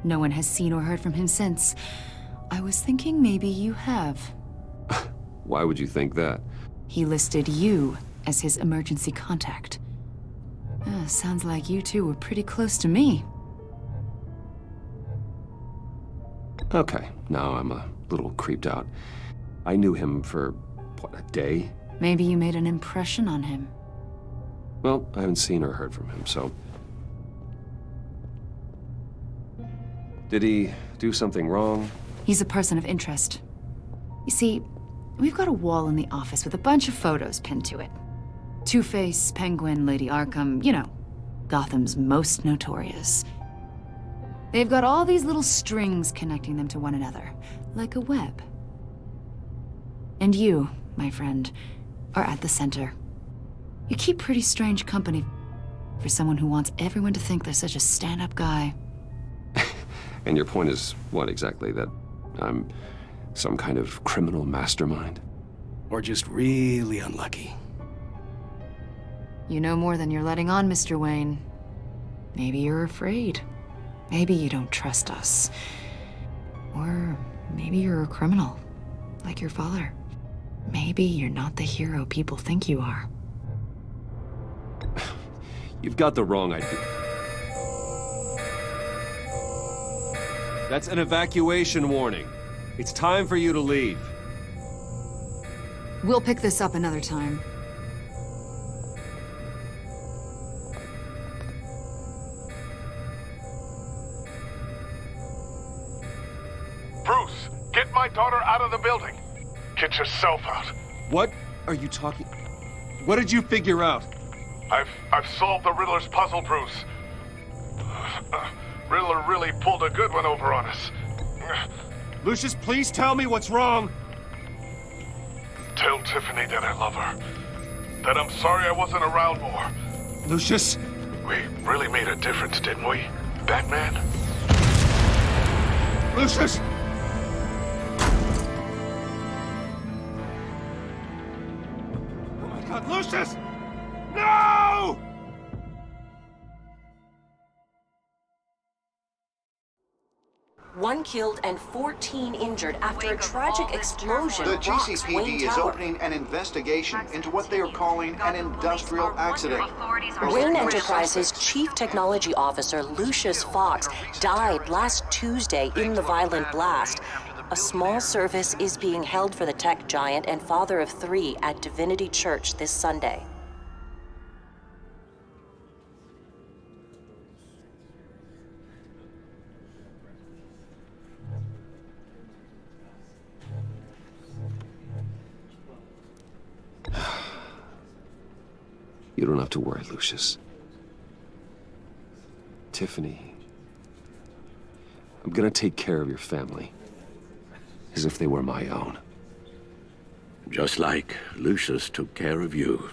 No one has seen or heard from him since. I was thinking maybe you have. Why would you think that? He listed you as his emergency contact. Sounds like you two were pretty close to me. Okay, now I'm a little creeped out. I knew him for, what, a day? Maybe you made an impression on him. Well, I haven't seen or heard from him, so... Did he do something wrong? He's a person of interest. You see, we've got a wall in the office with a bunch of photos pinned to it. Two-Face, Penguin, Lady Arkham, you know, Gotham's most notorious. They've got all these little strings connecting them to one another, like a web. And you, my friend, are at the center. You keep pretty strange company for someone who wants everyone to think they're such a stand-up guy. And your point is what exactly? That I'm some kind of criminal mastermind? Or just really unlucky? You know more than you're letting on, Mr. Wayne. Maybe you're afraid. Maybe you don't trust us. Or maybe you're a criminal, like your father. Maybe you're not the hero people think you are. You've got the wrong idea. That's an evacuation warning. It's time for you to leave. We'll pick this up another time. Bruce, get my daughter out of the building. Get yourself out. What are you talking... What did you figure out? I've solved the Riddler's puzzle, Bruce. Riddler really pulled a good one over on us. Lucius, please tell me what's wrong. Tell Tiffany that I love her. That I'm sorry I wasn't around more. Lucius? We really made a difference, didn't we, Batman? Lucius! Oh my God, Lucius! No! One killed and 14 injured after a tragic explosion. The rocks GCPD Wayne is Tower. opening an investigation into what they are calling an industrial accident. Wayne Enterprises' Chief Technology Officer, Lucius Fox, died last Tuesday in the violent blast. A small service is being held for the tech giant and father of 3 at Divinity Church this Sunday. You don't have to worry, Lucius. Tiffany, I'm gonna take care of your family. As if they were my own. Just like Lucius took care of you.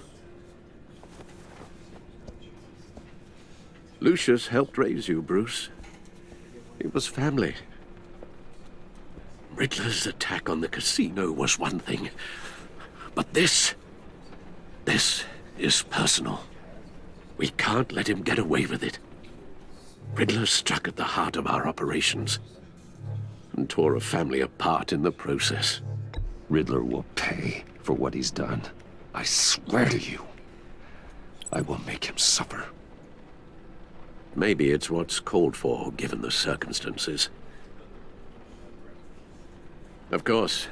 Lucius helped raise you, Bruce. It was family. Riddler's attack on the casino was one thing. But this is personal. We can't let him get away with it. Riddler struck at the heart of our operations and tore a family apart in the process. Riddler will pay for what he's done. I swear to you, I will make him suffer. Maybe it's what's called for, given the circumstances. Of course,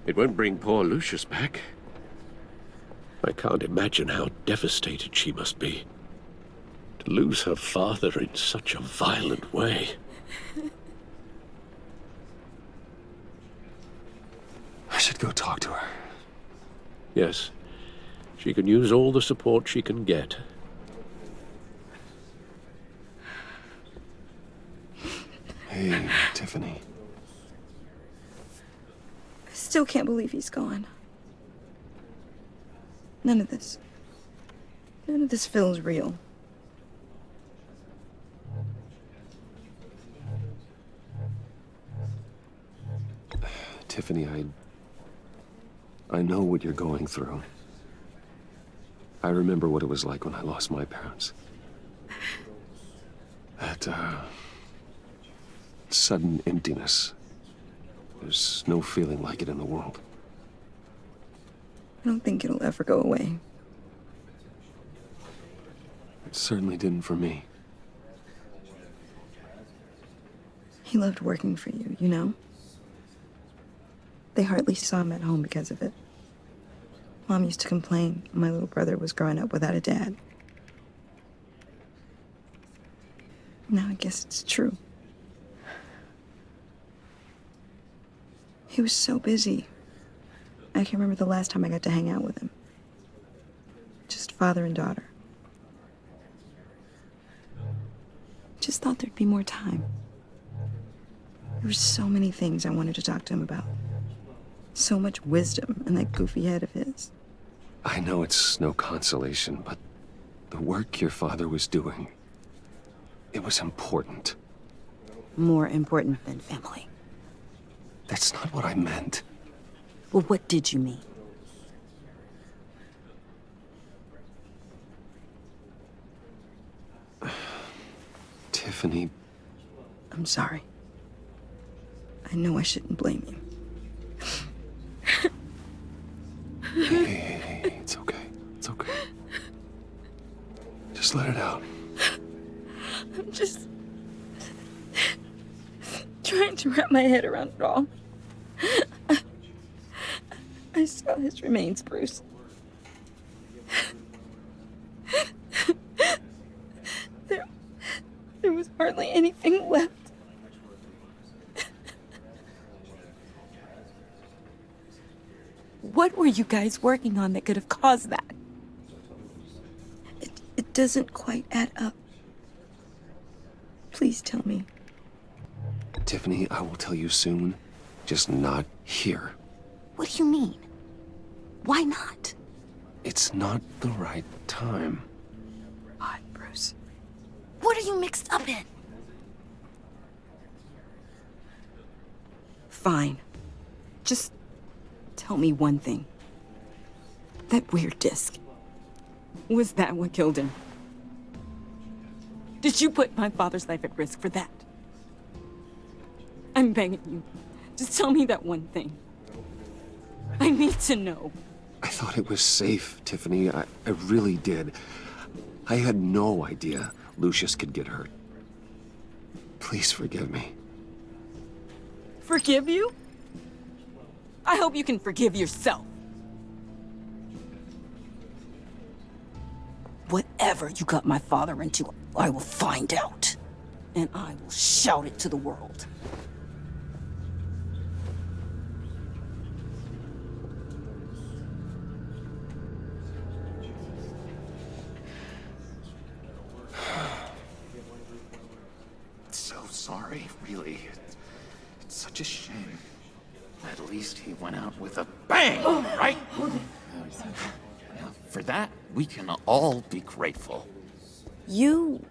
it won't bring poor Lucius back. I can't imagine how devastated she must be. To lose her father in such a violent way. I should go talk to her. Yes, she can use all the support she can get. Hey, Tiffany. I still can't believe he's gone. None of this feels real. Tiffany, I know what you're going through. I remember what it was like when I lost my parents. That, sudden emptiness. There's no feeling like it in the world. I don't think it'll ever go away. It certainly didn't for me. He loved working for you, you know? They hardly saw him at home because of it. Mom used to complain my little brother was growing up without a dad. Now I guess it's true. He was so busy. I can't remember the last time I got to hang out with him. Just father and daughter. Just thought there'd be more time. There were so many things I wanted to talk to him about. So much wisdom in that goofy head of his. I know it's no consolation, but the work your father was doing, it was important. More important than family. That's not what I meant. Well, what did you mean? Tiffany. I'm sorry. I know I shouldn't blame you. Hey, it's okay. It's okay. Just let it out. I'm just trying to wrap my head around it all. about his remains, Bruce. There was hardly anything left. What were you guys working on that could have caused that? It doesn't quite add up. Please tell me. Tiffany, I will tell you soon. Just not here. What do you mean? Why not? It's not the right time. Why, Bruce? What are you mixed up in? Fine. Just tell me one thing. That weird disc. Was that what killed him? Did you put my father's life at risk for that? I'm begging you. Just tell me that one thing. I need to know. I thought it was safe, Tiffany. I really did. I had no idea Lucius could get hurt. Please forgive me. Forgive you? I hope you can forgive yourself. Whatever you got my father into, I will find out. And I will shout it to the world. So sorry, really. It's such a shame. At least he went out with a bang, right? Now, for that, we can all be grateful. You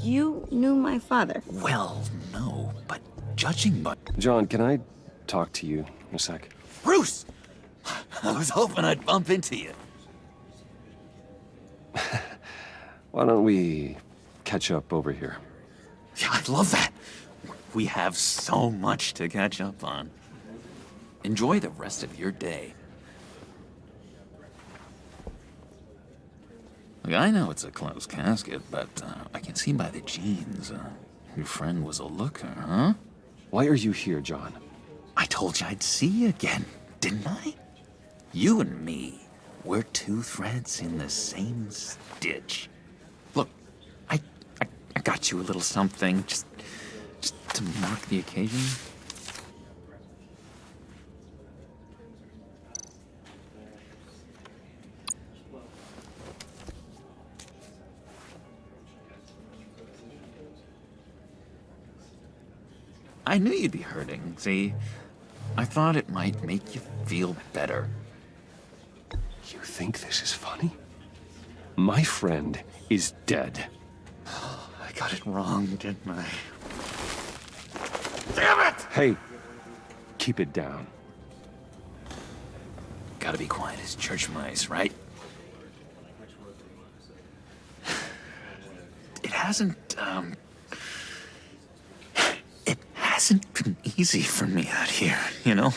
knew my father? Well, no, but judging by... John, can I talk to you a sec? Bruce! I was hoping I'd bump into you. Why don't we catch up over here? Yeah, I'd love that. We have so much to catch up on. Enjoy the rest of your day. Look, I know it's a closed casket, but I can see by the jeans, your friend was a looker, huh? Why are you here, John? I told you I'd see you again, didn't I? You and me, we're two threads in the same stitch. Look, I got you a little something, just to mark the occasion. I knew you'd be hurting, see? I thought it might make you feel better. You think this is funny? My friend is dead. I got it wrong, didn't I? Damn it! Hey, keep it down. Gotta be quiet as church mice, right? It hasn't been easy for me out here, you know?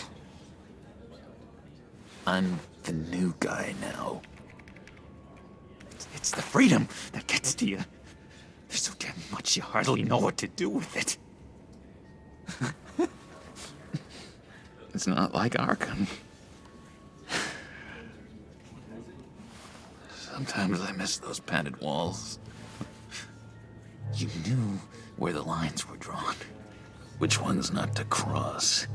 I'm the new guy now. It's the freedom that gets to you. There's so damn much you hardly know what to do with it. It's not like Arkham. Sometimes I miss those padded walls. You knew where the lines were drawn. Which ones not to cross.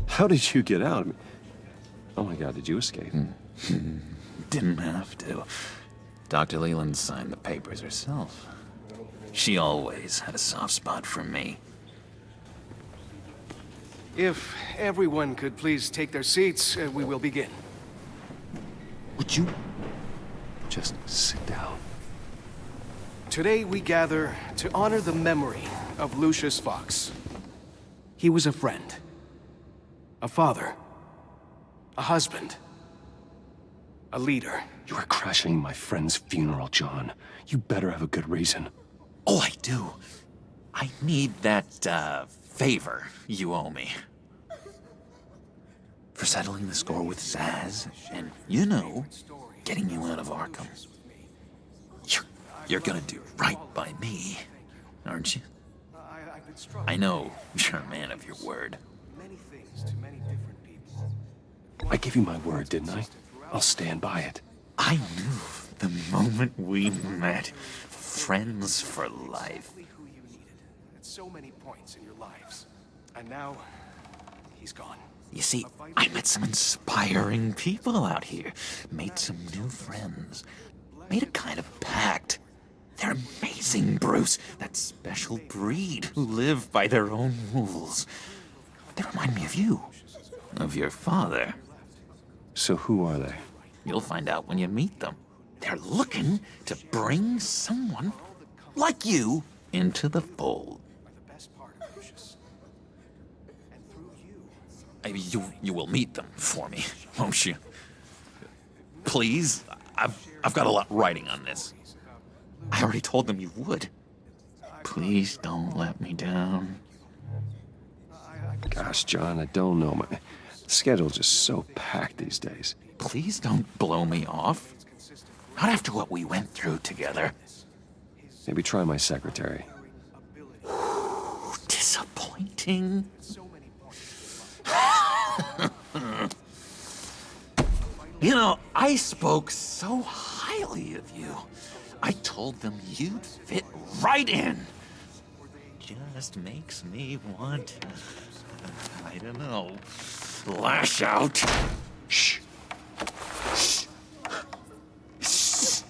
How did you get out? Oh my God, did you escape? Didn't have to. Dr. Leland signed the papers herself. She always had a soft spot for me. If everyone could please take their seats, we will begin. Would you just sit down? Today we gather to honor the memory of Lucius Fox. He was a friend, a father, a husband, a leader. You are crashing my friend's funeral, John. You better have a good reason. Oh, I do. I need that, favor you owe me. For settling the score with Zaz, and, you know, getting you out of Arkham. You're gonna do right by me, aren't you? I know you're a man of your word. Many things to many different people. I gave you my word, didn't I? I'll stand by it. I knew the moment we met. Friends for life. Who you needed at so many points in your lives. And now, he's gone. You see, I met some inspiring people out here. Made some new friends. Made a kind of pact. They're amazing, Bruce. That special breed who live by their own rules. They remind me of you. Of your father. So who are they? You'll find out when you meet them. They're looking to bring someone like you into the fold. You will meet them for me, won't you? Please, I've got a lot riding on this. I already told them you would. Please don't let me down. Gosh, John, I don't know. My schedule's just so packed these days. Please don't blow me off. Not after what we went through together. Maybe try my secretary. Disappointing. You know, I spoke so highly of you. I told them you'd fit right in. Just makes me want to, I don't know, lash out. Shh. Shh. Shh.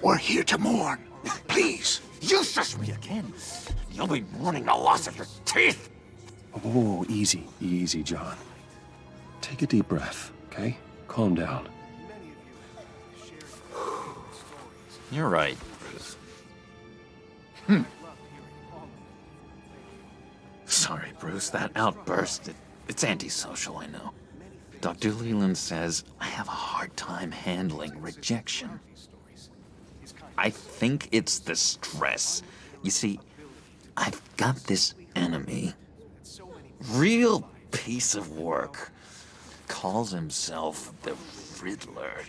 We're here to mourn. Please. You shush me again. You'll be mourning the loss of your teeth. Whoa, easy, easy, John. Take a deep breath, okay? Calm down. You're right, Bruce. Sorry, Bruce, that outburst, it's antisocial, I know. Dr. Leland says I have a hard time handling rejection. I think it's the stress. You see, I've got this enemy. Real piece of work. Calls himself the Riddler.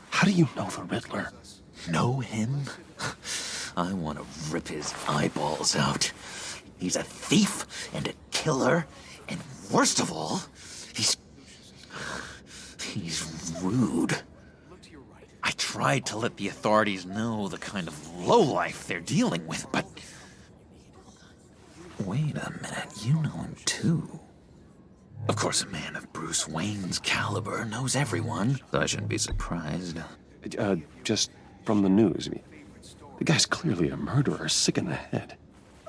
How do you know the Riddler? Know him? I want to rip his eyeballs out. He's a thief and a killer, and worst of all, he's rude. I tried to let the authorities know the kind of lowlife they're dealing with, but... Wait a minute, you know him too. Of course, a man of Bruce Wayne's caliber knows everyone, so I shouldn't be surprised. Just from the news. I mean, the guy's clearly a murderer, sick in the head.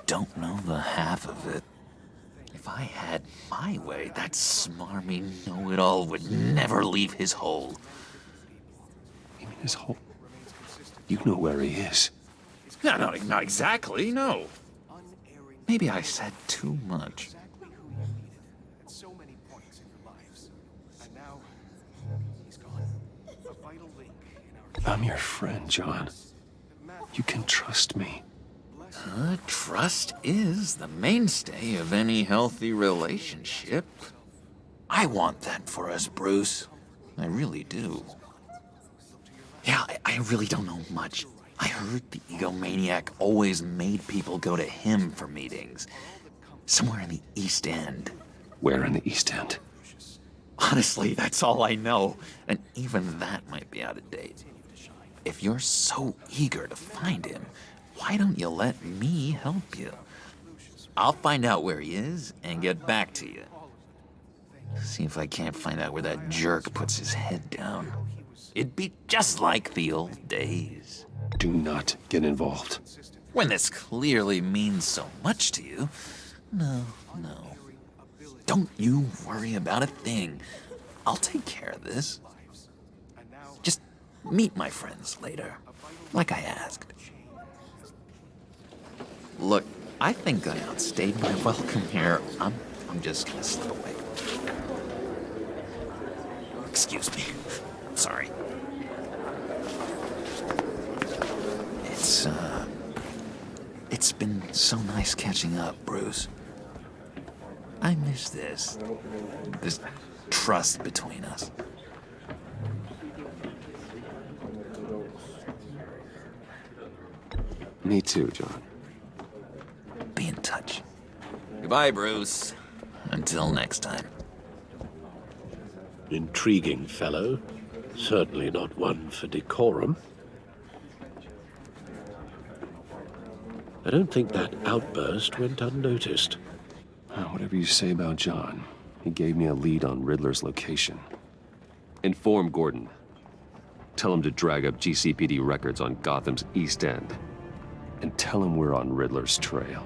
Don't know the half of it. If I had my way, that smarmy know-it-all would never leave his hole. You mean his hole? You know where he is. No, not exactly, no. Maybe I said too much. I'm your friend, John. You can trust me. Trust is the mainstay of any healthy relationship. I want that for us, Bruce. I really do. Yeah, I really don't know much. I heard the egomaniac always made people go to him for meetings. Somewhere in the East End. Where in the East End? Honestly, that's all I know. And even that might be out of date. If you're so eager to find him, why don't you let me help you? I'll find out where he is and get back to you. See if I can't find out where that jerk puts his head down. It'd be just like the old days. Do not get involved. When this clearly means so much to you, no. Don't you worry about a thing. I'll take care of this. Just meet my friends later, like I asked. Look, I think I outstayed my welcome here. I'm just gonna slip away. Excuse me. Sorry. It's been so nice catching up, Bruce. I miss this trust between us. Me too, John. Be in touch. Goodbye, Bruce. And Until next time. Intriguing fellow. Certainly not one for decorum. I don't think that outburst went unnoticed. Whatever you say about John, he gave me a lead on Riddler's location. Inform Gordon. Tell him to drag up GCPD records on Gotham's East End. And tell him we're on Riddler's trail.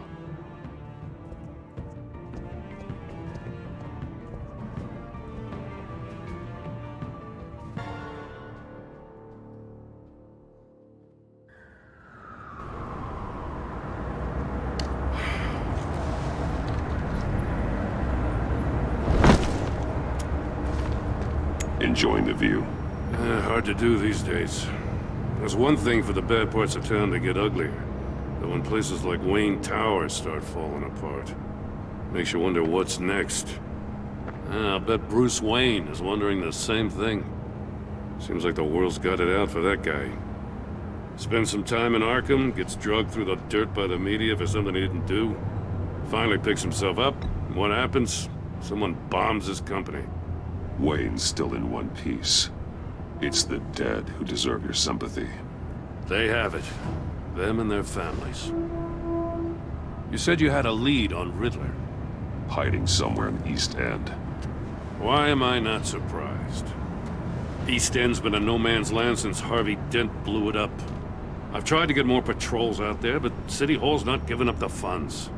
Enjoying the view? Hard to do these days. There's one thing for the bad parts of town to get uglier. But when places like Wayne Tower start falling apart, makes you wonder what's next. I'll bet Bruce Wayne is wondering the same thing. Seems like the world's got it out for that guy. Spends some time in Arkham, gets drugged through the dirt by the media for something he didn't do. Finally picks himself up, and what happens? Someone bombs his company. Wayne's still in one piece. It's the dead who deserve your sympathy. They have it. Them and their families. You said you had a lead on Riddler. Hiding somewhere in the East End. Why am I not surprised? East End's been a no-man's land since Harvey Dent blew it up. I've tried to get more patrols out there, but City Hall's not giving up the funds.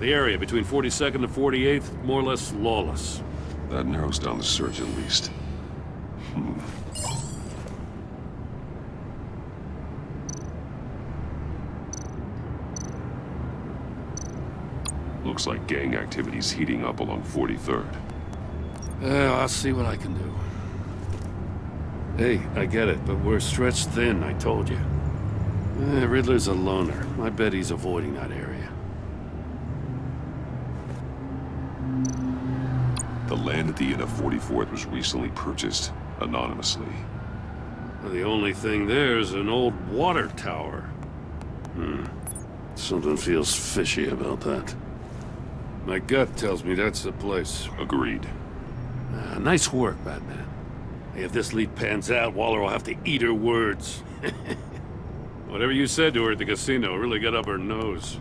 The area between 42nd and 48th, more or less lawless. That narrows down the search at least. Looks like gang activity's heating up along 43rd. I'll see what I can do. Hey, I get it, but we're stretched thin, I told you. Riddler's a loner. I bet he's avoiding that area. The land at the end of 44th was recently purchased, anonymously. The only thing there is an old water tower. Something feels fishy about that. My gut tells me that's the place. Agreed. Nice work, Batman. Hey, if this lead pans out, Waller will have to eat her words. Whatever you said to her at the casino really got up her nose.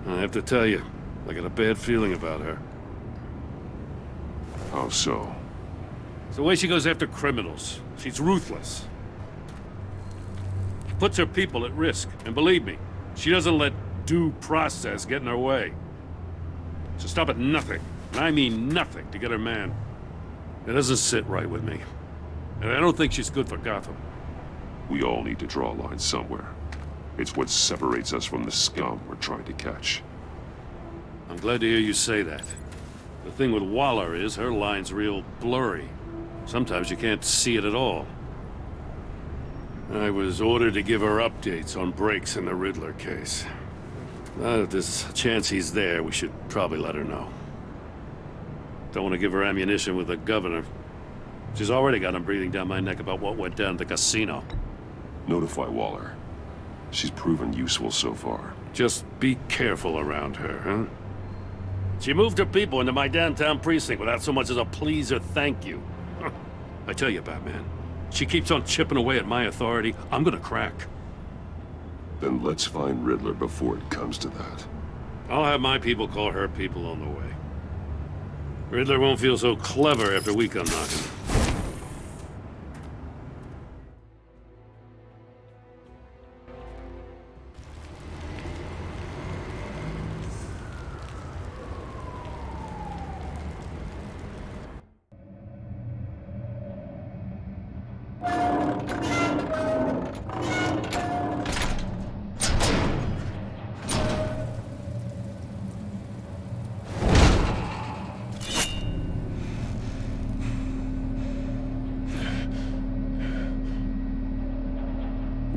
I have to tell you, I got a bad feeling about her. How so? It's the way she goes after criminals. She's ruthless. Puts her people at risk, and believe me, she doesn't let due process get in her way. She'll stop at nothing, and I mean nothing, to get her man. It doesn't sit right with me. And I don't think she's good for Gotham. We all need to draw a line somewhere. It's what separates us from the scum we're trying to catch. I'm glad to hear you say that. The thing with Waller is her line's real blurry. Sometimes you can't see it at all. I was ordered to give her updates on breaks in the Riddler case. If there's a chance he's there, we should probably let her know. Don't want to give her ammunition with the governor. She's already got him breathing down my neck about what went down at the casino. Notify Waller. She's proven useful so far. Just be careful around her, huh? She moved her people into my downtown precinct without so much as a please or thank you. I tell you, Batman, she keeps on chipping away at my authority, I'm gonna crack. Then let's find Riddler before it comes to that. I'll have my people call her people on the way. Riddler won't feel so clever after we come knocking.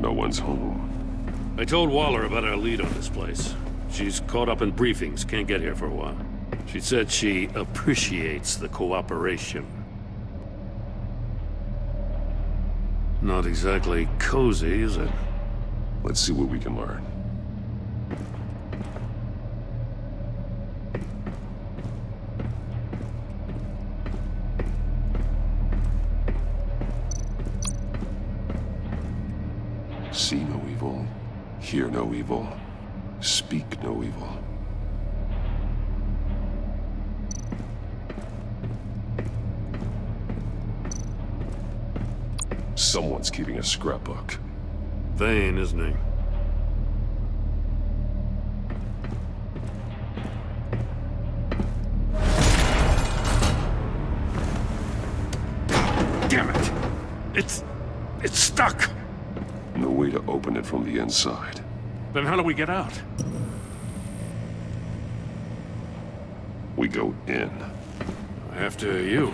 No one's home. I told Waller about our lead on this place. She's caught up in briefings, can't get here for a while. She said she appreciates the cooperation. Not exactly cozy, is it? Let's see what we can learn. See no evil, hear no evil, speak no evil. Someone's keeping a scrapbook. Vain, isn't he? Damn it! It's stuck! No way to open it from the inside. Then how do we get out? We go in. After you.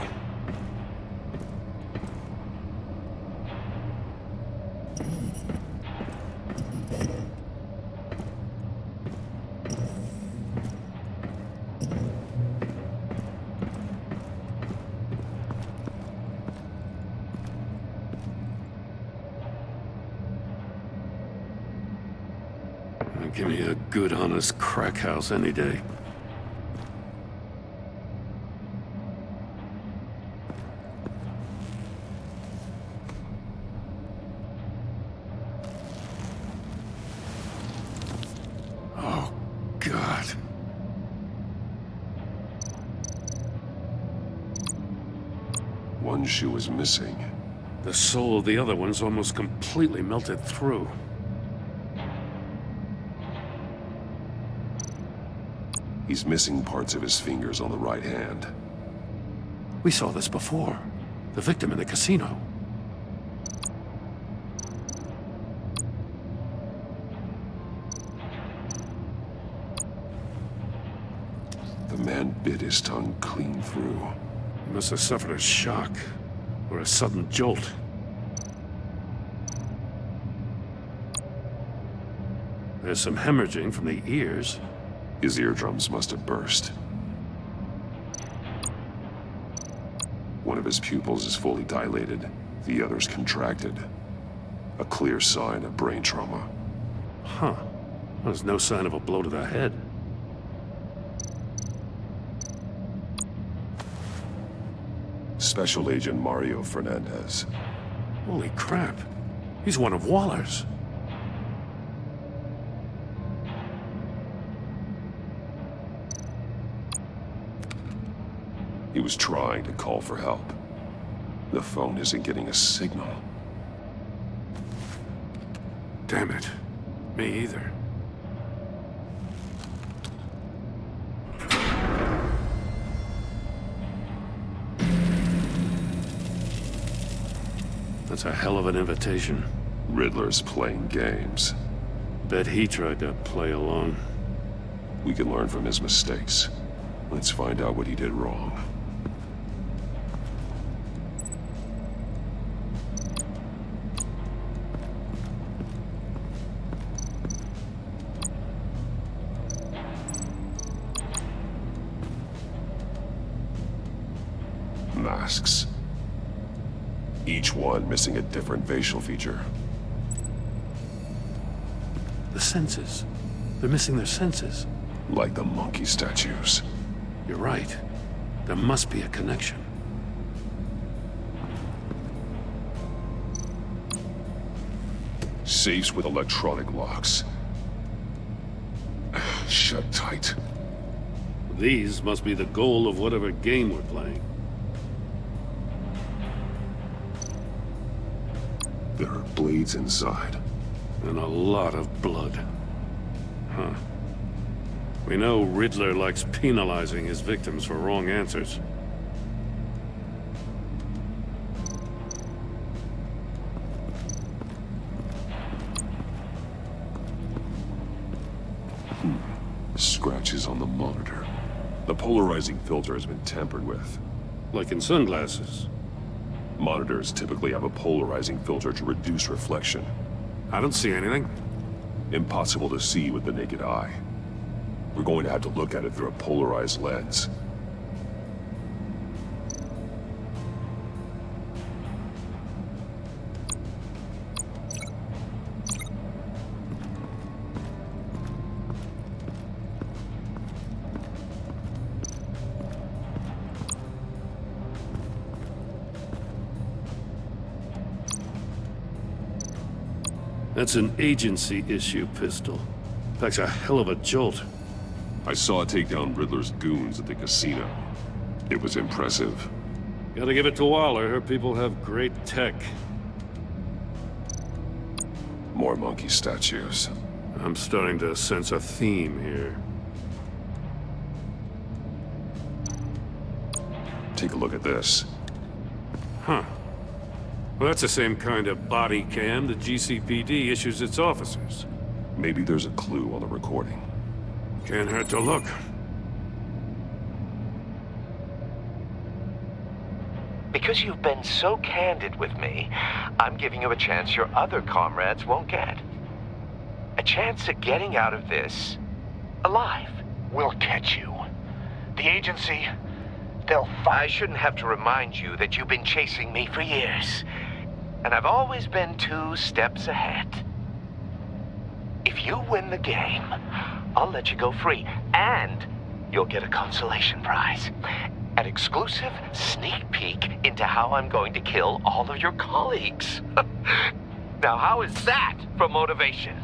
Give me a good, honest crack house any day. Oh, God. One shoe is missing. The soul of the other one's almost completely melted through. He's missing parts of his fingers on the right hand. We saw this before. The victim in the casino. The man bit his tongue clean through. He must have suffered a shock or a sudden jolt. There's some hemorrhaging from the ears. His eardrums must have burst. One of his pupils is fully dilated, the other's contracted. A clear sign of brain trauma. Huh. There's no sign of a blow to the head. Special Agent Mario Fernandez. Holy crap. He's one of Waller's. He was trying to call for help. The phone isn't getting a signal. Damn it. Me either. That's a hell of an invitation. Riddler's playing games. Bet he tried to play along. We can learn from his mistakes. Let's find out what he did wrong. Masks. Each one missing a different facial feature. The senses. They're missing their senses. Like the monkey statues. You're right. There must be a connection. Safes with electronic locks. Shut tight. These must be the goal of whatever game we're playing. There are blades inside. And a lot of blood. Huh. We know Riddler likes penalizing his victims for wrong answers. Scratches on the monitor. The polarizing filter has been tampered with. Like in sunglasses. Monitors typically have a polarizing filter to reduce reflection. I don't see anything. Impossible to see with the naked eye. We're going to have to look at it through a polarized lens. That's an agency-issue pistol. Packs a hell of a jolt. I saw it take down Riddler's goons at the casino. It was impressive. Gotta give it to Waller. Her people have great tech. More monkey statues. I'm starting to sense a theme here. Take a look at this. Huh. Well, that's the same kind of body cam the GCPD issues its officers. Maybe there's a clue on the recording. Can't hurt to look. Because you've been so candid with me, I'm giving you a chance your other comrades won't get. A chance at getting out of this alive. We'll catch you. The agency, they'll find... I shouldn't have to remind you that you've been chasing me for years. And I've always been 2 steps ahead. If you win the game, I'll let you go free. And you'll get a consolation prize. An exclusive sneak peek into how I'm going to kill all of your colleagues. Now, how is that for motivation?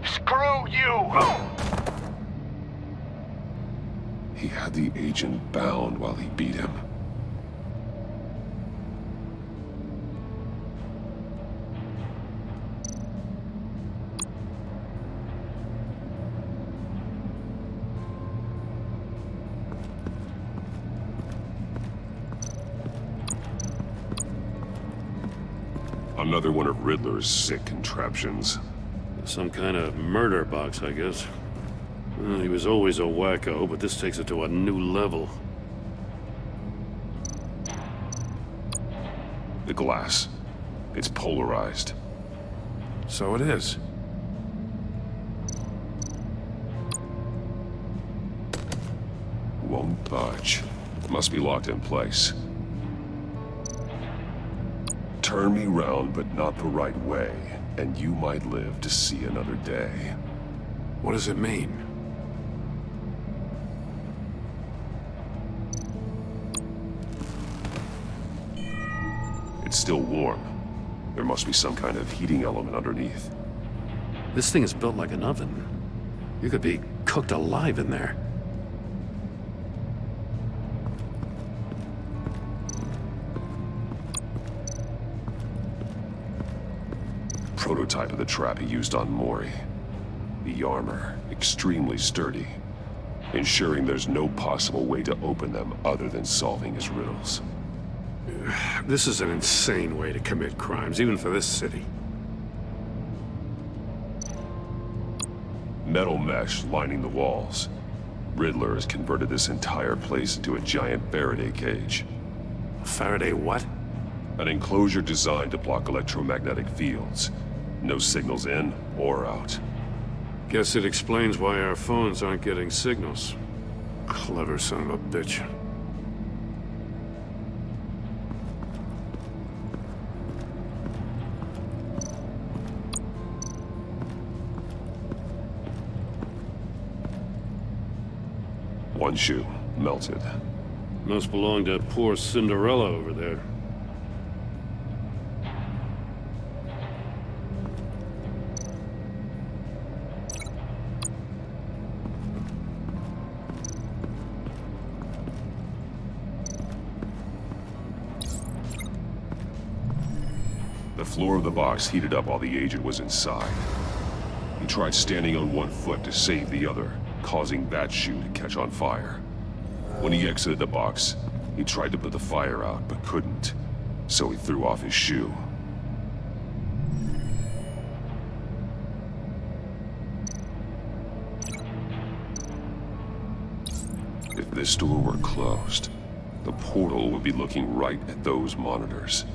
Screw you! He had the agent bound while he beat him. Another one of Riddler's sick contraptions. Some kind of murder box, I guess. Well, he was always a wacko, but this takes it to a new level. The glass. It's polarized. So it is. Won't budge. Must be locked in place. Turn me round, but not the right way, and you might live to see another day. What does it mean? It's still warm. There must be some kind of heating element underneath. This thing is built like an oven. You could be cooked alive in there. Prototype of the trap he used on Mori. The armor, extremely sturdy, ensuring there's no possible way to open them other than solving his riddles. This is an insane way to commit crimes, even for this city. Metal mesh lining the walls. Riddler has converted this entire place into a giant Faraday cage. Faraday what? An enclosure designed to block electromagnetic fields. No signals in or out. Guess it explains why our phones aren't getting signals. Clever son of a bitch. One shoe, melted. Must belong to poor Cinderella over there. The floor of the box heated up while the agent was inside. He tried standing on one foot to save the other, causing that shoe to catch on fire. When he exited the box, he tried to put the fire out, but couldn't, so he threw off his shoe. If this door were closed, the portal would be looking right at those monitors.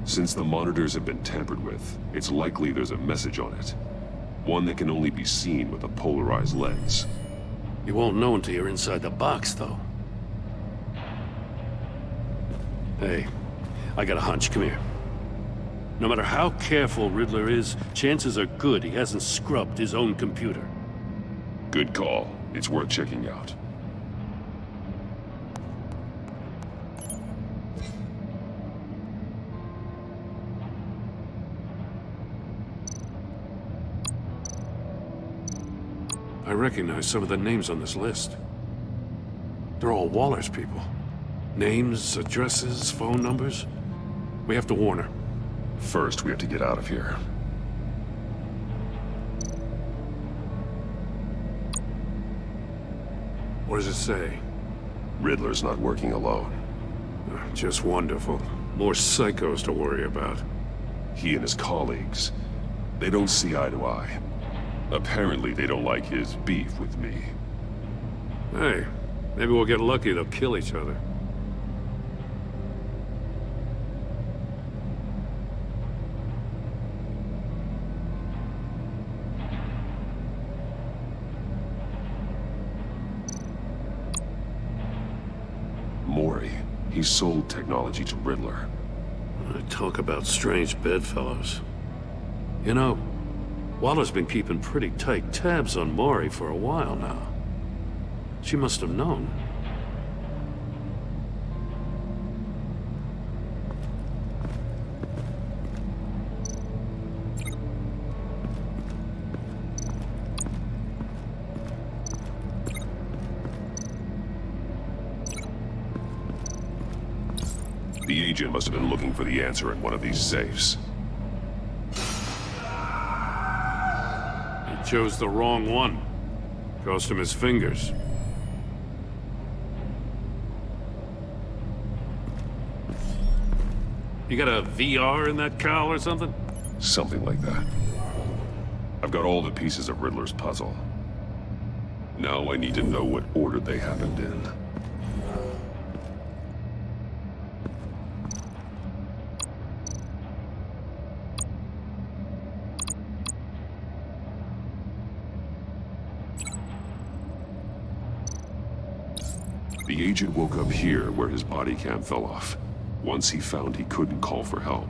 Since the monitors have been tampered with, it's likely there's a message on it. One that can only be seen with a polarized lens. You won't know until you're inside the box, though. Hey, I got a hunch. Come here. No matter how careful Riddler is, chances are good he hasn't scrubbed his own computer. Good call. It's worth checking out. I recognize some of the names on this list. They're all Waller's people. Names, addresses, phone numbers. We have to warn her. First, we have to get out of here. What does it say? Riddler's not working alone. Just wonderful. More psychos to worry about. He and his colleagues, they don't see eye to eye. Apparently, they don't like his beef with me. Hey, maybe we'll get lucky they'll kill each other. Mori, he sold technology to Riddler. Talk about strange bedfellows. You know, Waller's been keeping pretty tight tabs on Mori for a while now. She must have known. The agent must have been looking for the answer in one of these safes. He chose the wrong one. Cost him his fingers. You got a VR in that cowl or something? Something like that. I've got all the pieces of Riddler's puzzle. Now I need to know what order they happened in. The agent woke up here where his body cam fell off. Once he found he couldn't call for help,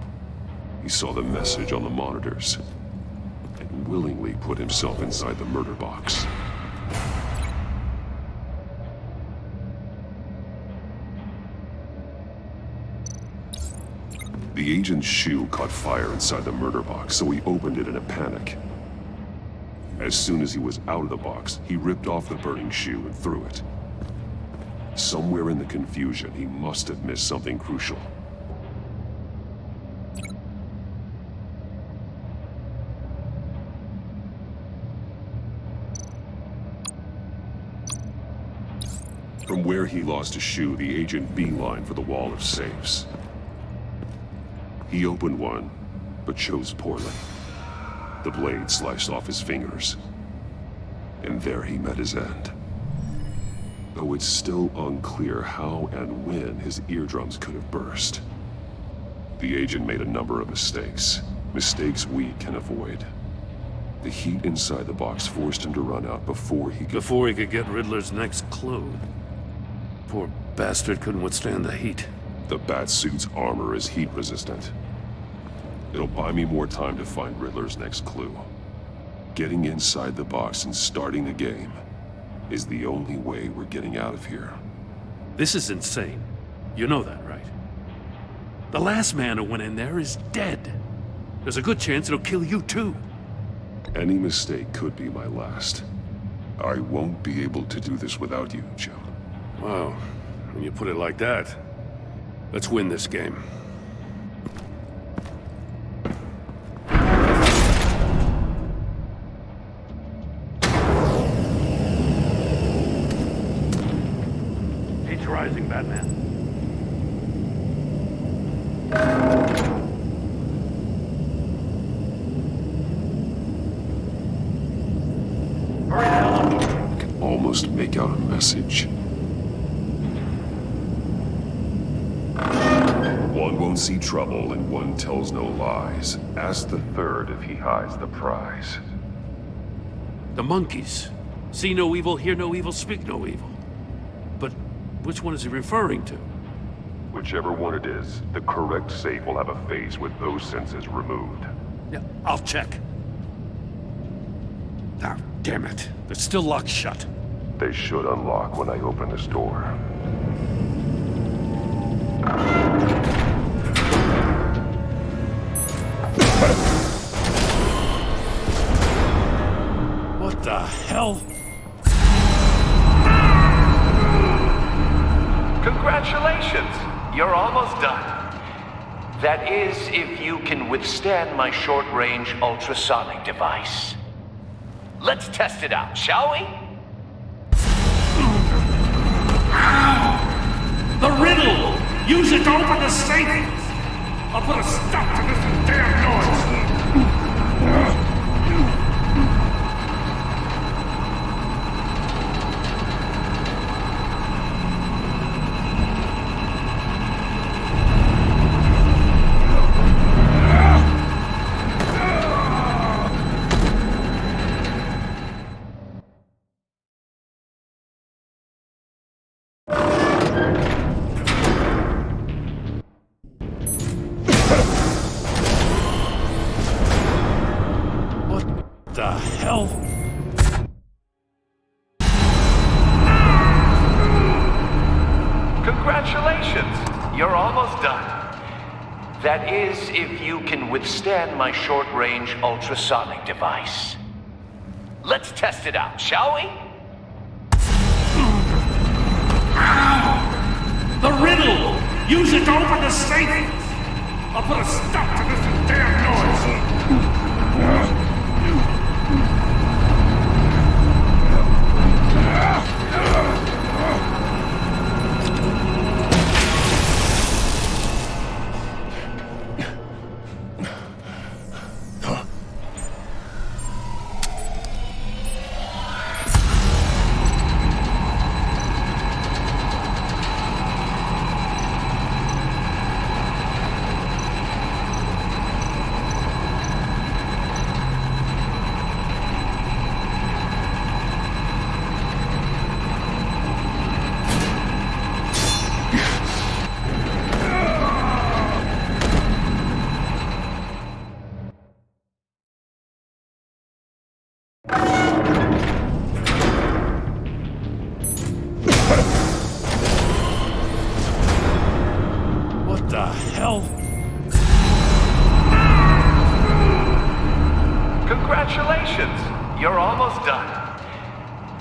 he saw the message on the monitors and willingly put himself inside the murder box. The agent's shoe caught fire inside the murder box, so he opened it in a panic. As soon as he was out of the box, he ripped off the burning shoe and threw it. Somewhere in the confusion, he must have missed something crucial. From where he lost a shoe, the agent beelined for the wall of safes. He opened one, but chose poorly. The blade sliced off his fingers. And there he met his end. Though it's still unclear how and when his eardrums could have burst. The agent made a number of mistakes. Mistakes we can avoid. The heat inside the box forced him to run out before he could get Riddler's next clue. Poor bastard couldn't withstand the heat. The Batsuit's armor is heat resistant. It'll buy me more time to find Riddler's next clue. Getting inside the box and starting the game is the only way we're getting out of here. This is insane. You know that, right? The last man who went in there is dead. There's a good chance it'll kill you too. Any mistake could be my last. I won't be able to do this without you, Jim. Wow, when you put it like that, let's win this game. Heat's rising, Batman. Hurry the hell up! I can almost make out a message. One won't see trouble and one tells no lies. Ask the third if he hides the prize. The monkeys. See no evil, hear no evil, speak no evil. But which one is he referring to? Whichever one it is, the correct safe will have a face with those senses removed. Yeah, I'll check. Ah, damn it. They're still locked shut. They should unlock when I open this door. What the hell? Congratulations! You're almost done. That is, if you can withstand my short-range ultrasonic device. Let's test it out, shall we? The riddle! Use it to open the safe! I'll put a stop to this damn noise! That is, if you can withstand my short-range ultrasonic device. Let's test it out, shall we? The riddle! Use it to open the safe! I'll put a stop to this damn noise!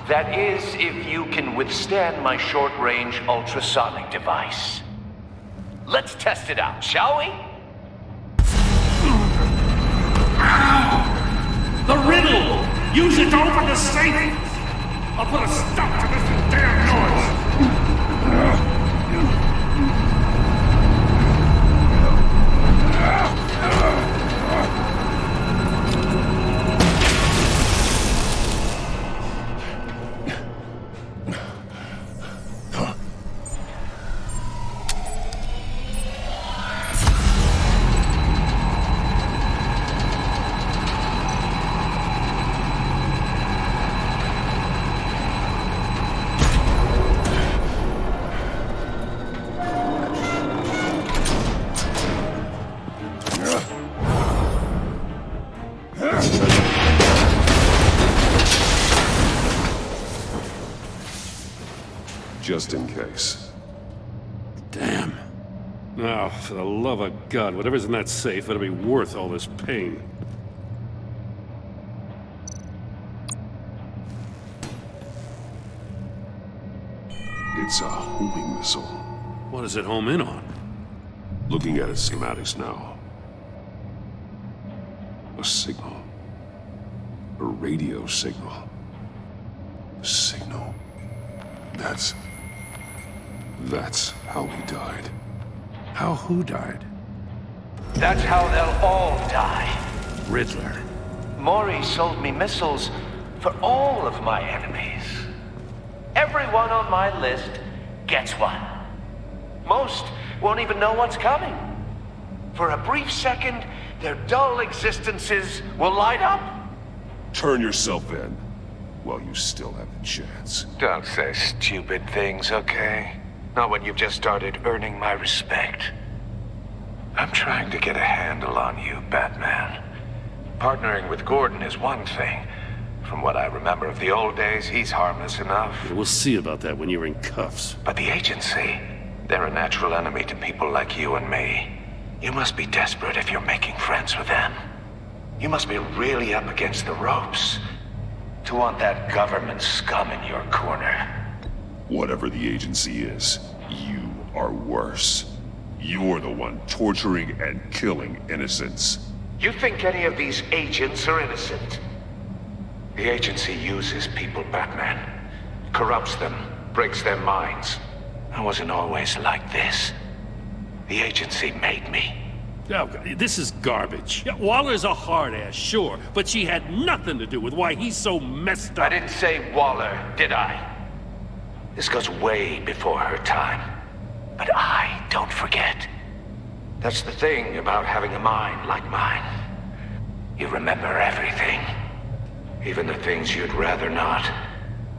That is, if you can withstand my short-range ultrasonic device. Let's test it out, shall we? The riddle! Use it to open the safe! I'll put a stop to this damn noise! Just in case. Damn. Now, for the love of God, whatever's in that safe better be worth all this pain. It's a homing missile. What does it home in on? Looking at its schematics now. A signal. A radio signal. A signal. That's how he died. How who died? That's how they'll all die. Riddler. Maury sold me missiles for all of my enemies. Everyone on my list gets one. Most won't even know what's coming. For a brief second, their dull existences will light up. Turn yourself in while you still have the chance. Don't say stupid things, okay? Not when you've just started earning my respect. I'm trying to get a handle on you, Batman. Partnering with Gordon is one thing. From what I remember of the old days, he's harmless enough. We'll see about that when you're in cuffs. But the agency, they're a natural enemy to people like you and me. You must be desperate if you're making friends with them. You must be really up against the ropes to want that government scum in your corner. Whatever the agency is, You are worse. You're the one torturing and killing innocents. You think any of these agents are innocent? The agency uses people, Batman. Corrupts them, breaks their minds. I wasn't always like this. The agency made me. Oh, this is garbage. Yeah, Waller's a hard ass, sure, but she had nothing to do with why he's so messed up. I didn't say Waller, did I? This goes way before her time. But I don't forget. That's the thing about having a mind like mine. You remember everything. Even the things you'd rather not.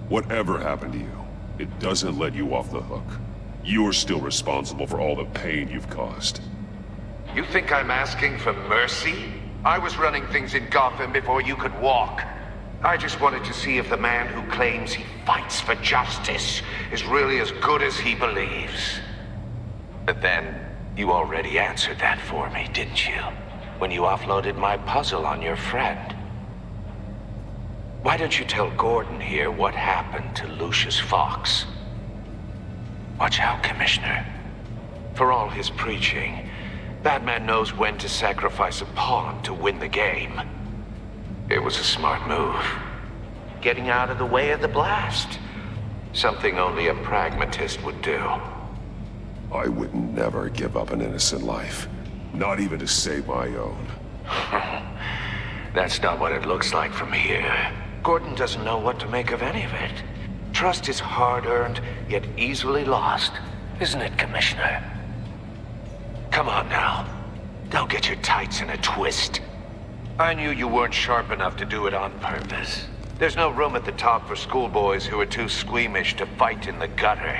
Whatever happened to you, it doesn't let you off the hook. You're still responsible for all the pain you've caused. You think I'm asking for mercy? I was running things in Gotham before you could walk. I just wanted to see if the man who claims he fights for justice is really as good as he believes. But then, you already answered that for me, didn't you? When you offloaded my puzzle on your friend. Why don't you tell Gordon here what happened to Lucius Fox? Watch out, Commissioner. For all his preaching, Batman knows when to sacrifice a pawn to win the game. It was a smart move. Getting out of the way of the blast. Something only a pragmatist would do. I would never give up an innocent life. Not even to save my own. That's not what it looks like from here. Gordon doesn't know what to make of any of it. Trust is hard-earned, yet easily lost. Isn't it, Commissioner? Come on now. Don't get your tights in a twist. I knew you weren't sharp enough to do it on purpose. There's no room at the top for schoolboys who are too squeamish to fight in the gutter.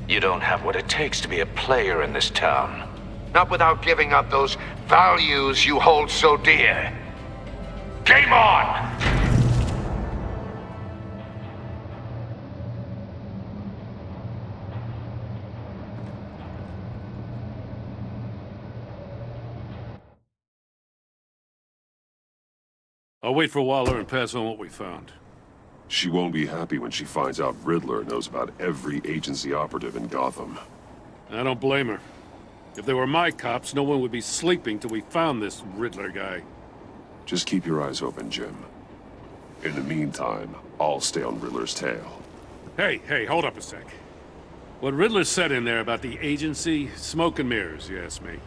You don't have what it takes to be a player in this town. Not without giving up those values you hold so dear. Game on! I'll wait for Waller and pass on what we found. She won't be happy when she finds out Riddler knows about every agency operative in Gotham. I don't blame her. If they were my cops, no one would be sleeping till we found this Riddler guy. Just keep your eyes open, Jim. In the meantime, I'll stay on Riddler's tail. Hey, hold up a sec. What Riddler said in there about the agency, smoke and mirrors, you ask me.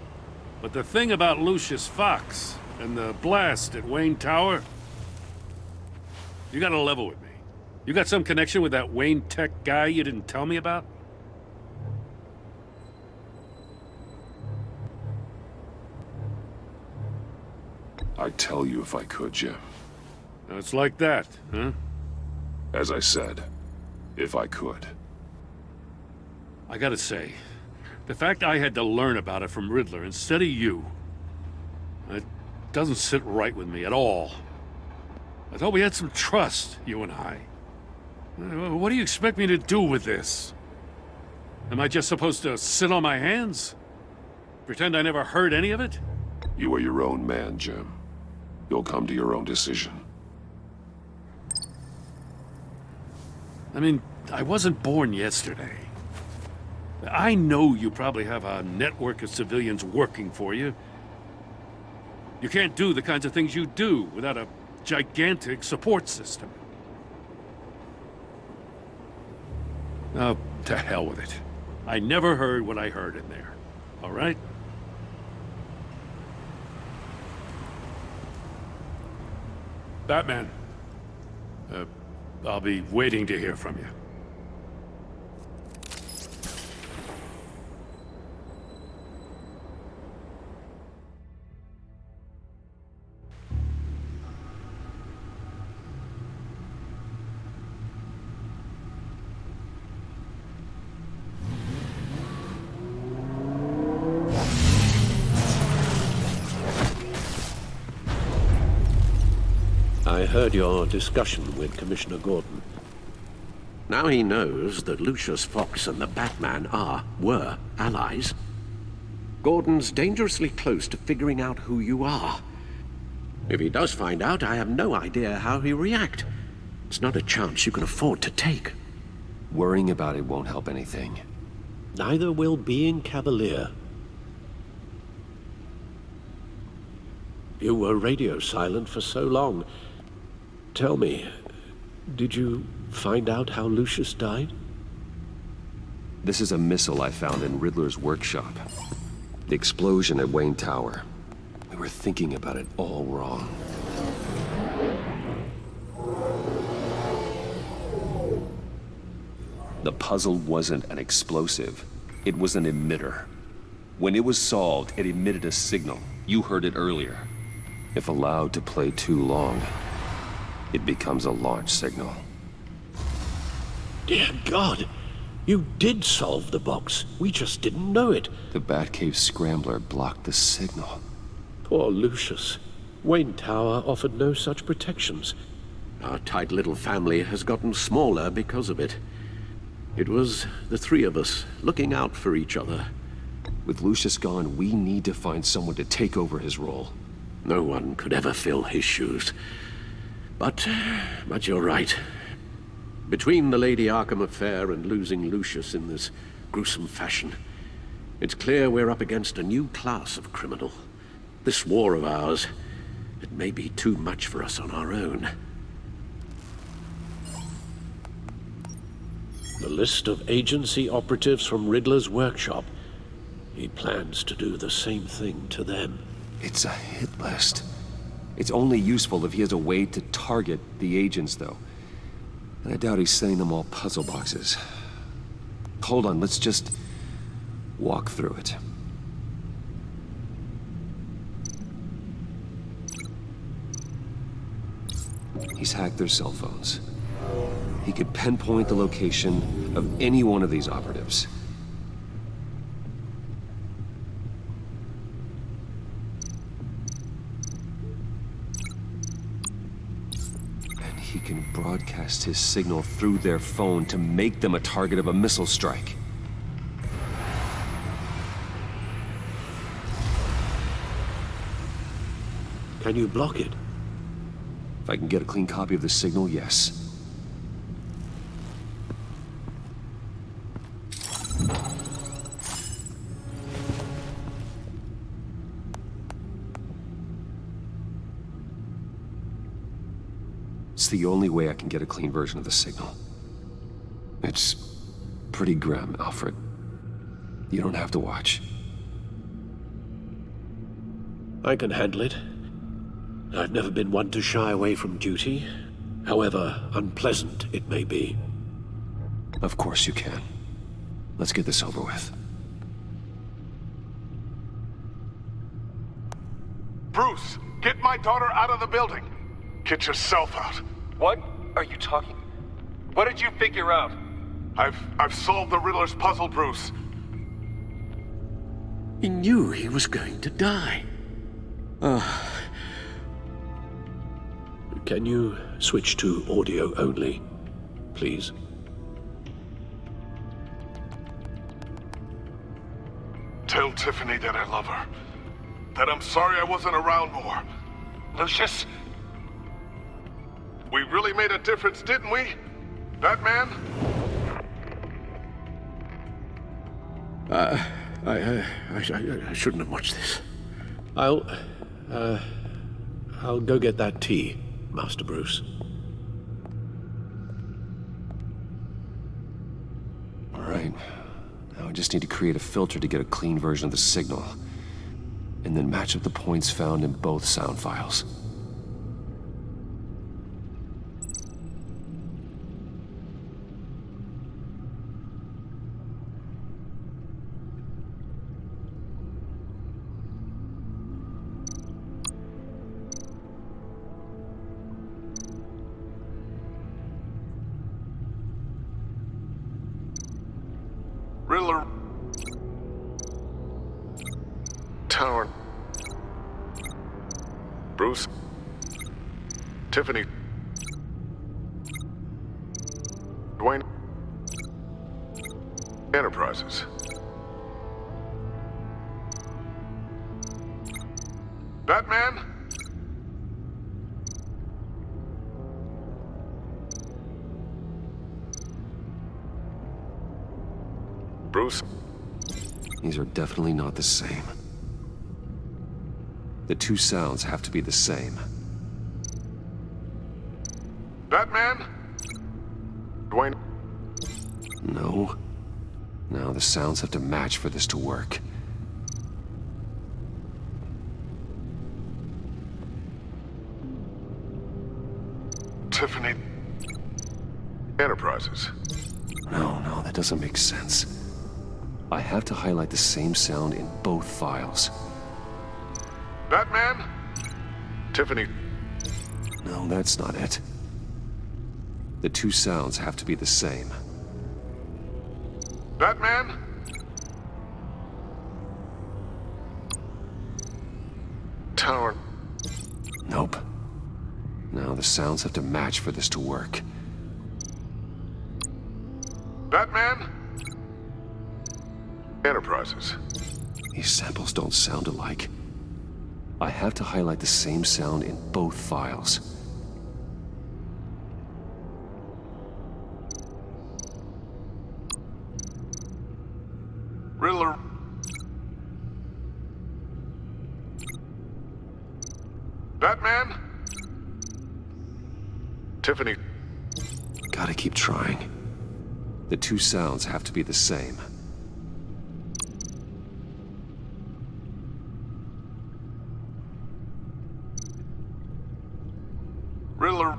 But the thing about Lucius Fox and the blast at Wayne Tower, you gotta level with me. You got some connection with that Wayne Tech guy you didn't tell me about? I'd tell you if I could, Jim. It's like that, huh? As I said, if I could. I gotta say, the fact I had to learn about it from Riddler instead of you, it doesn't sit right with me at all. I thought we had some trust, you and I. What do you expect me to do with this? Am I just supposed to sit on my hands? Pretend I never heard any of it? You are your own man, Jim. You'll come to your own decision. I mean, I wasn't born yesterday. I know you probably have a network of civilians working for you. You can't do the kinds of things you do without a gigantic support system. Oh, to hell with it. I never heard what I heard in there. All right? Batman. I'll be waiting to hear from you. I heard your discussion with Commissioner Gordon. Now he knows that Lucius Fox and the Batman were allies. Gordon's dangerously close to figuring out who you are. If he does find out, I have no idea how he'll react. It's not a chance you can afford to take. Worrying about it won't help anything. Neither will being cavalier. You were radio silent for so long. Tell me, did you find out how Lucius died? This is a missile I found in Riddler's workshop. The explosion at Wayne Tower. We were thinking about it all wrong. The puzzle wasn't an explosive. It was an emitter. When it was solved, it emitted a signal. You heard it earlier. If allowed to play too long, it becomes a launch signal. Dear God! You did solve the box. We just didn't know it. The Batcave Scrambler blocked the signal. Poor Lucius. Wayne Tower offered no such protections. Our tight little family has gotten smaller because of it. It was the three of us looking out for each other. With Lucius gone, we need to find someone to take over his role. No one could ever fill his shoes. But you're right. Between the Lady Arkham affair and losing Lucius in this gruesome fashion, it's clear we're up against a new class of criminal. This war of ours, it may be too much for us on our own. The list of agency operatives from Riddler's workshop. He plans to do the same thing to them. It's a hit list. It's only useful if he has a way to target the agents, though. And I doubt he's sending them all puzzle boxes. Hold on, let's just walk through it. He's hacked their cell phones. He could pinpoint the location of any one of these operatives. And he can broadcast his signal through their phone to make them a target of a missile strike. Can you block it? If I can get a clean copy of the signal, yes. It's the only way I can get a clean version of the signal. It's pretty grim, Alfred. You don't have to watch. I can handle it. I've never been one to shy away from duty, however unpleasant it may be. Of course you can. Let's get this over with. Bruce, get my daughter out of the building. Get yourself out. What are you talking? What did you figure out? I've solved the Riddler's puzzle, Bruce. He knew he was going to die. Can you switch to audio only, please? Tell Tiffany that I love her. That I'm sorry I wasn't around more. Lucius? We really made a difference, didn't we? Batman? I shouldn't have watched this. I'll go get that tea, Master Bruce. All right. Now I just need to create a filter to get a clean version of the signal. And then match up the points found in both sound files. Riddler. Tower. Bruce. Tiffany. Dwayne. Enterprises. Batman? Bruce? These are definitely not the same. The two sounds have to be the same. Batman? Dwayne? No. No, the sounds have to match for this to work. Tiffany Enterprises. No, that doesn't make sense. I have to highlight the same sound in both files. Batman? Tiffany. No, that's not it. The two sounds have to be the same. Batman? Tower. Nope. No, the sounds have to match for this to work. Batman? Enterprises. These samples don't sound alike. I have to highlight the same sound in both files. Riddler. Batman? Tiffany. Gotta keep trying. The two sounds have to be the same. Riddler.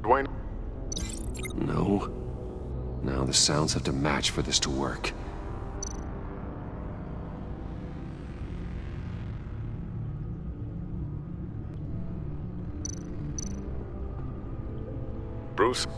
Dwayne. No. No, the sounds have to match for this to work. Bruce.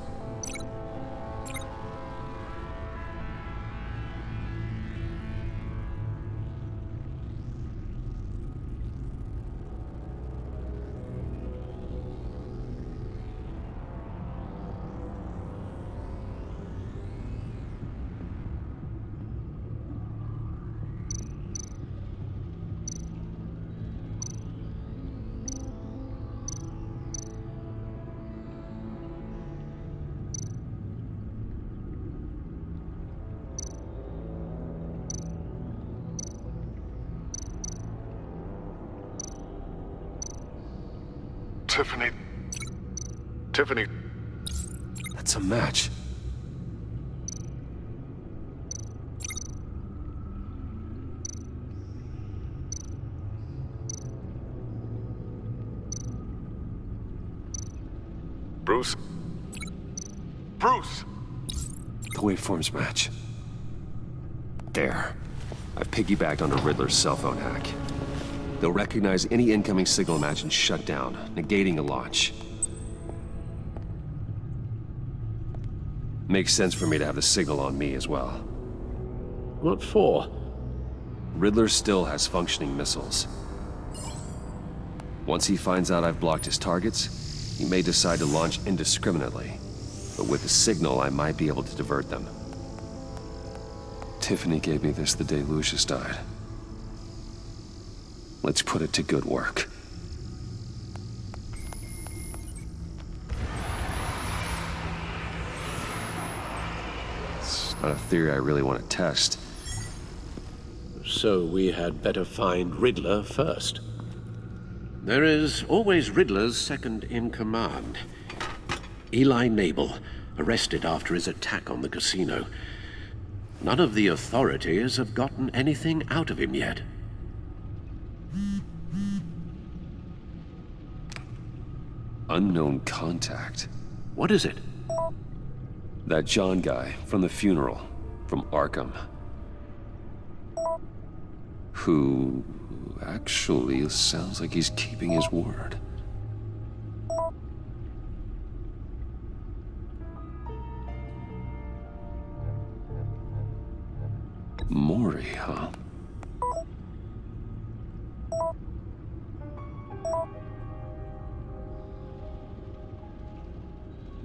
Tiffany. Tiffany. That's a match. Bruce. Bruce! The waveforms match. There. I've piggybacked onto Riddler's cell phone hack. They'll recognize any incoming signal match and shut down, negating a launch. Makes sense for me to have the signal on me as well. What for? Riddler still has functioning missiles. Once he finds out I've blocked his targets, he may decide to launch indiscriminately. But with the signal, I might be able to divert them. Tiffany gave me this the day Lucius died. Let's put it to good work. It's not a theory I really want to test. So we had better find Riddler first. There is always Riddler's second in command. Eli Nabel, arrested after his attack on the casino. None of the authorities have gotten anything out of him yet. Unknown contact. What is it? That John guy from the funeral, from Arkham. Who actually sounds like he's keeping his word. Maury, huh?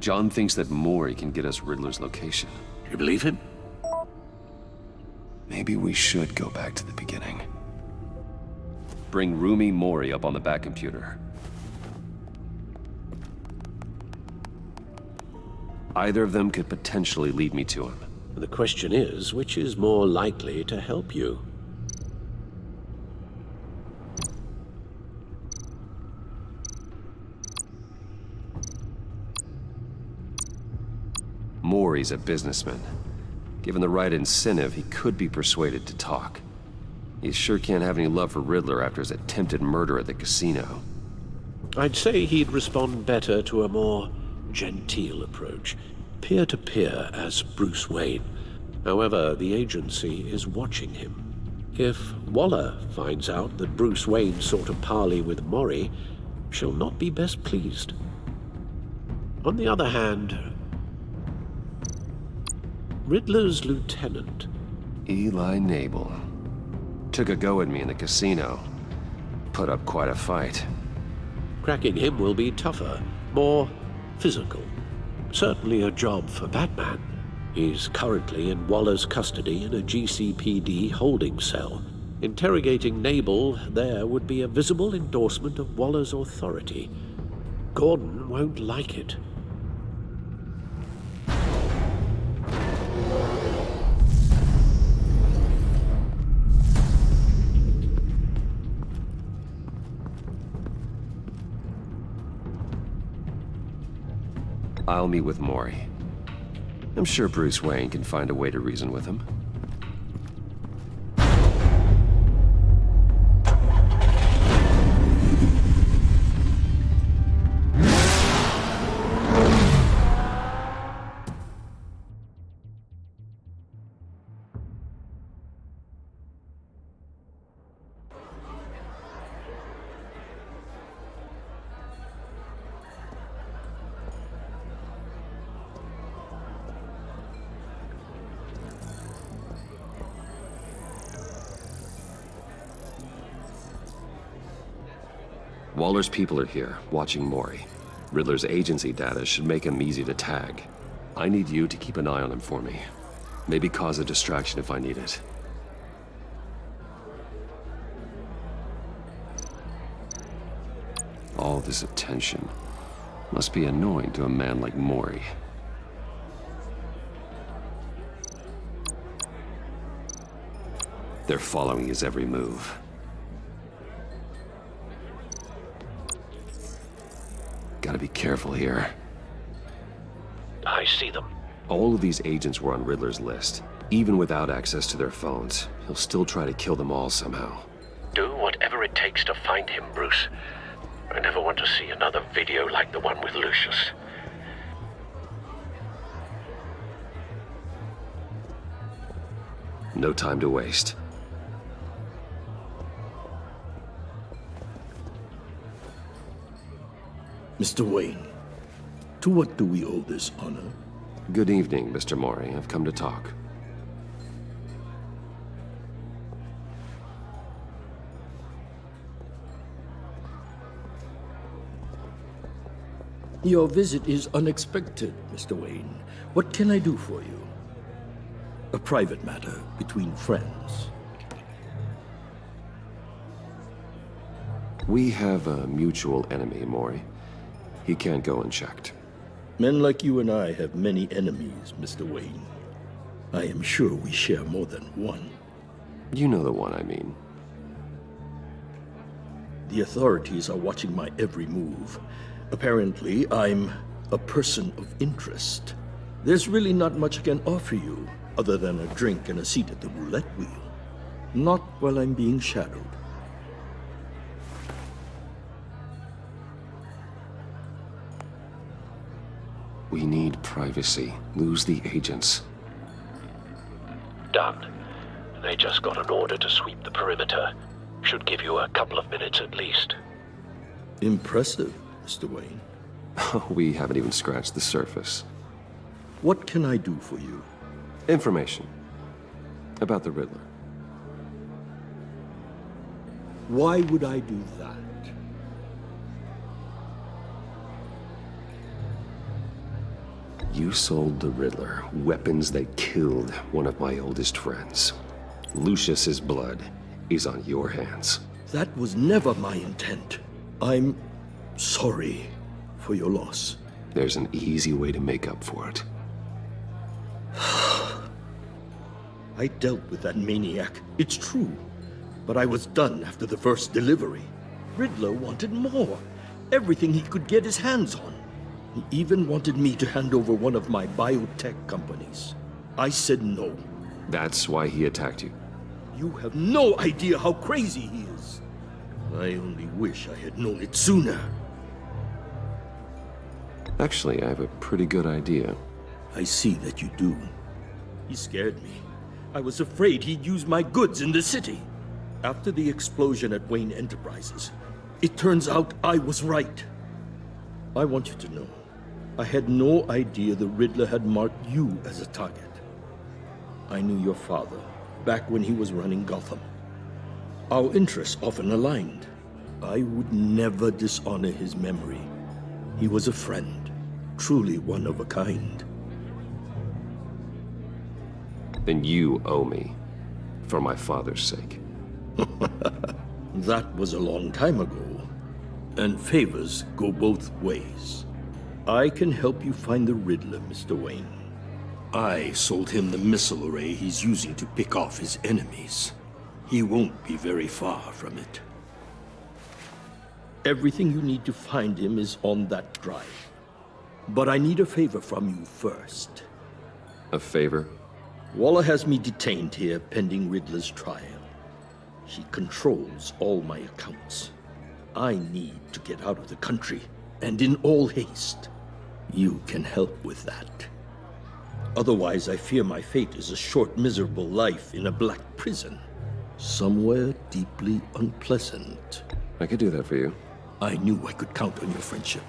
John thinks that Maury can get us Riddler's location. You believe him? Maybe we should go back to the beginning. Bring Roomy Maury up on the back computer. Either of them could potentially lead me to him. The question is, which is more likely to help you? Maury's a businessman. Given the right incentive, he could be persuaded to talk. He sure can't have any love for Riddler after his attempted murder at the casino. I'd say he'd respond better to a more genteel approach, peer-to-peer as Bruce Wayne. However, the agency is watching him. If Waller finds out that Bruce Wayne sought a parley with Maury, she'll not be best pleased. On the other hand, Riddler's lieutenant, Eli Nabel, took a go at me in the casino. Put up quite a fight. Cracking him will be tougher, more physical. Certainly a job for Batman. He's currently in Waller's custody in a GCPD holding cell. Interrogating Nabel there would be a visible endorsement of Waller's authority. Gordon won't like it. I'll meet with Maury. I'm sure Bruce Wayne can find a way to reason with him. Waller's people are here, watching Maury. Riddler's agency data should make him easy to tag. I need you to keep an eye on him for me. Maybe cause a distraction if I need it. All this attention must be annoying to a man like Maury. They're following his every move. Gotta be careful here. I see them. All of these agents were on Riddler's list. Even without access to their phones, he'll still try to kill them all somehow. Do whatever it takes to find him, Bruce. I never want to see another video like the one with Lucius. No time to waste. Mr. Wayne, to what do we owe this honor? Good evening, Mr. Maury. I've come to talk. Your visit is unexpected, Mr. Wayne. What can I do for you? A private matter between friends. We have a mutual enemy, Maury. He can't go unchecked. Men like you and I have many enemies, Mr. Wayne. I am sure we share more than one. You know the one I mean. The authorities are watching my every move. Apparently, I'm a person of interest. There's really not much I can offer you, other than a drink and a seat at the roulette wheel. Not while I'm being shadowed. We need privacy. Lose the agents. Done. They just got an order to sweep the perimeter. Should give you a couple of minutes at least. Impressive, Mr. Wayne. We haven't even scratched the surface. What can I do for you? Information. About the Riddler. Why would I do that? You sold the Riddler weapons that killed one of my oldest friends. Lucius's blood is on your hands. That was never my intent. I'm sorry for your loss. There's an easy way to make up for it. I dealt with that maniac, it's true. But I was done after the first delivery. Riddler wanted more. Everything he could get his hands on. He even wanted me to hand over one of my biotech companies. I said no. That's why he attacked you? You have no idea how crazy he is. I only wish I had known it sooner. Actually, I have a pretty good idea. I see that you do. He scared me. I was afraid he'd use my goods in the city. After the explosion at Wayne Enterprises, it turns out I was right. I want you to know, I had no idea the Riddler had marked you as a target. I knew your father back when he was running Gotham. Our interests often aligned. I would never dishonor his memory. He was a friend, truly one of a kind. Then you owe me, for my father's sake. That was a long time ago, and favors go both ways. I can help you find the Riddler, Mr. Wayne. I sold him the missile array he's using to pick off his enemies. He won't be very far from it. Everything you need to find him is on that drive. But I need a favor from you first. A favor? Waller has me detained here pending Riddler's trial. She controls all my accounts. I need to get out of the country, and in all haste. You can help with that. Otherwise, I fear my fate is a short, miserable life in a black prison. Somewhere deeply unpleasant. I could do that for you. I knew I could count on your friendship.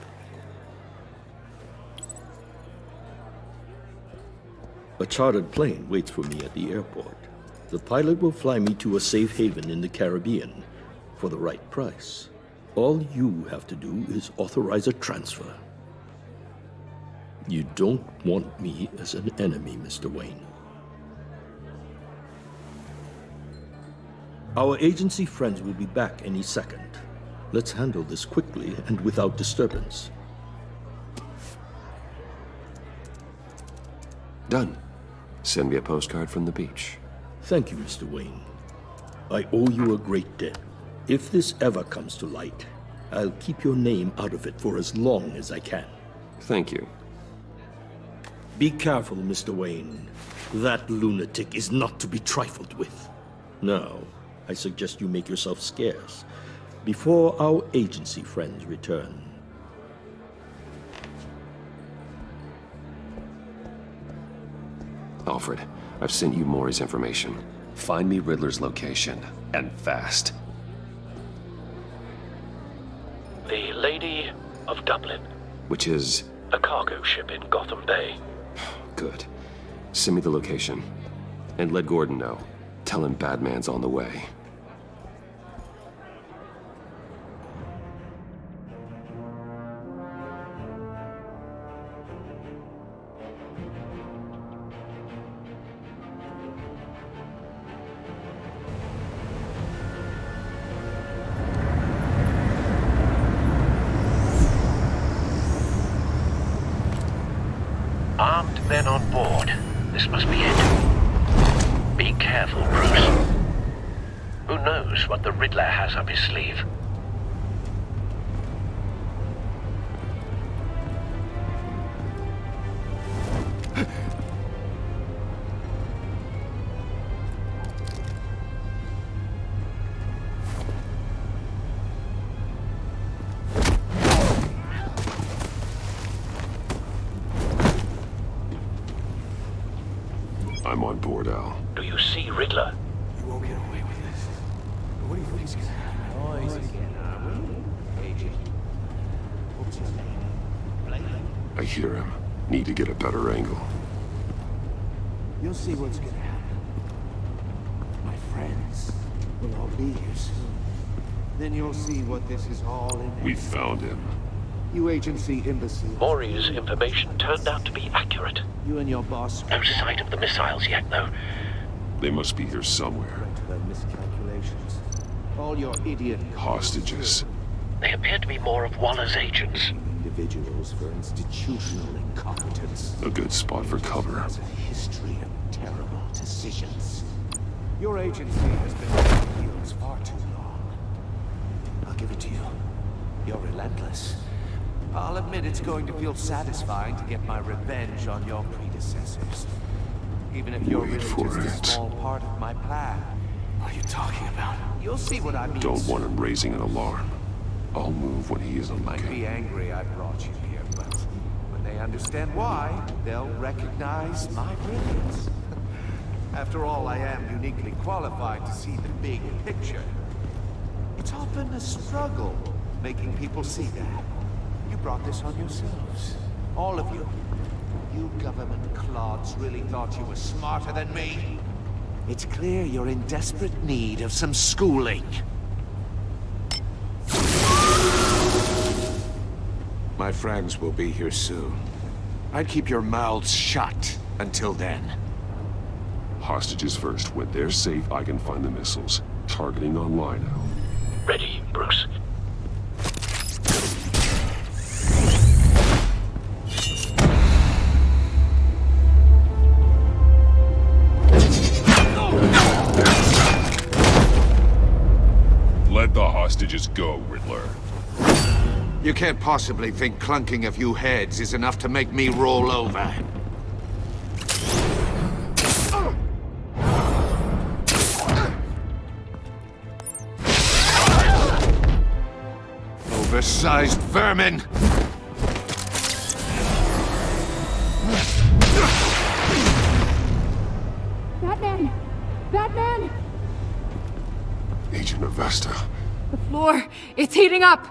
A chartered plane waits for me at the airport. The pilot will fly me to a safe haven in the Caribbean for the right price. All you have to do is authorize a transfer. You don't want me as an enemy, Mr. Wayne. Our agency friends will be back any second. Let's handle this quickly and without disturbance. Done. Send me a postcard from the beach. Thank you, Mr. Wayne. I owe you a great debt. If this ever comes to light, I'll keep your name out of it for as long as I can. Thank you. Be careful, Mr. Wayne. That lunatic is not to be trifled with. Now, I suggest you make yourself scarce before our agency friends return. Alfred, I've sent you Maury's information. Find me Riddler's location, and fast. The Lady of Dublin. Which is? A cargo ship in Gotham Bay. Good. Send me the location. And let Gordon know. Tell him Batman's on the way. Armed men on board. This must be it. Be careful, Bruce. Who knows what the Riddler has up his sleeve? I'm on board, Al. Do you see Riddler? You won't get away with this. What do you think he's gonna happen? Oh, he's What's your name? I hear him. Need to get a better angle. You'll see what's gonna happen. My friends will all be here soon. Then you'll see what this is all in. We found him. You agency imbeciles. Maury's information turned out to be accurate. You and your boss. No sight of the missiles yet, though. They must be here somewhere. Their miscalculations. All your idiot hostages. They appear to be more of Waller's agents. individuals for institutional incompetence. A good spot for cover. Has a history of terrible decisions. Your agency has been on the heels far too long. I'll give it to you. You're relentless. I'll admit it's going to feel satisfying to get my revenge on your predecessors. Even if you're really just a small part of my plan. What are you talking about? You'll see what I mean. Don't want him raising an alarm. I'll move when he isn't looking. Might be angry I brought you here, but when they understand why, they'll recognize my brilliance. After all, I am uniquely qualified to see the big picture. It's often a struggle making people see that. You brought this on yourselves. All of you. You government clods really thought you were smarter than me. It's clear you're in desperate need of some schooling. My friends will be here soon. I'd keep your mouths shut until then. Hostages first. When they're safe, I can find the missiles. Targeting online now. Ready, Bruce. Let the hostages go, Riddler. You can't possibly think clunking a few heads is enough to make me roll over. Oversized vermin! Batman! Batman! Agent Avesta. The floor, it's heating up!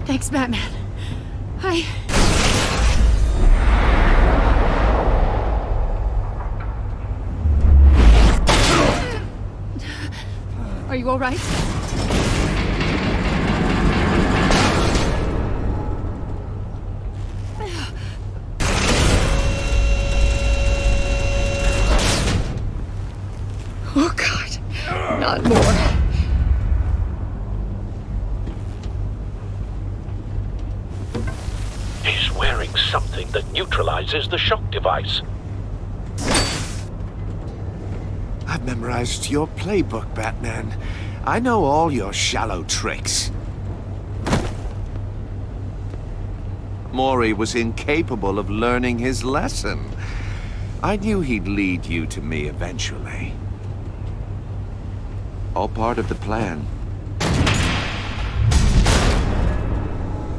Thanks, Batman. Are you all right? Oh, God. Not more. He's wearing something that neutralizes the shock device. I've memorized your playbook, Batman. I know all your shallow tricks. Mori was incapable of learning his lesson. I knew he'd lead you to me eventually. All part of the plan.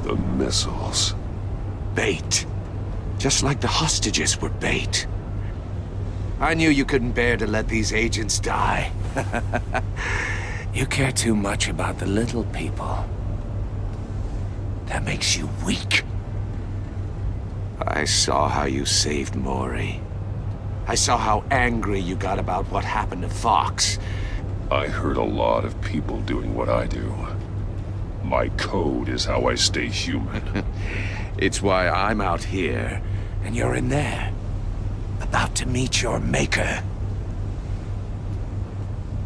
The missiles. Bait. Just like the hostages were bait. I knew you couldn't bear to let these agents die. You care too much about the little people. That makes you weak. I saw how you saved Mori. I saw how angry you got about what happened to Fox. I heard a lot of people doing what I do. My code is how I stay human. It's why I'm out here, and you're in there. About to meet your maker.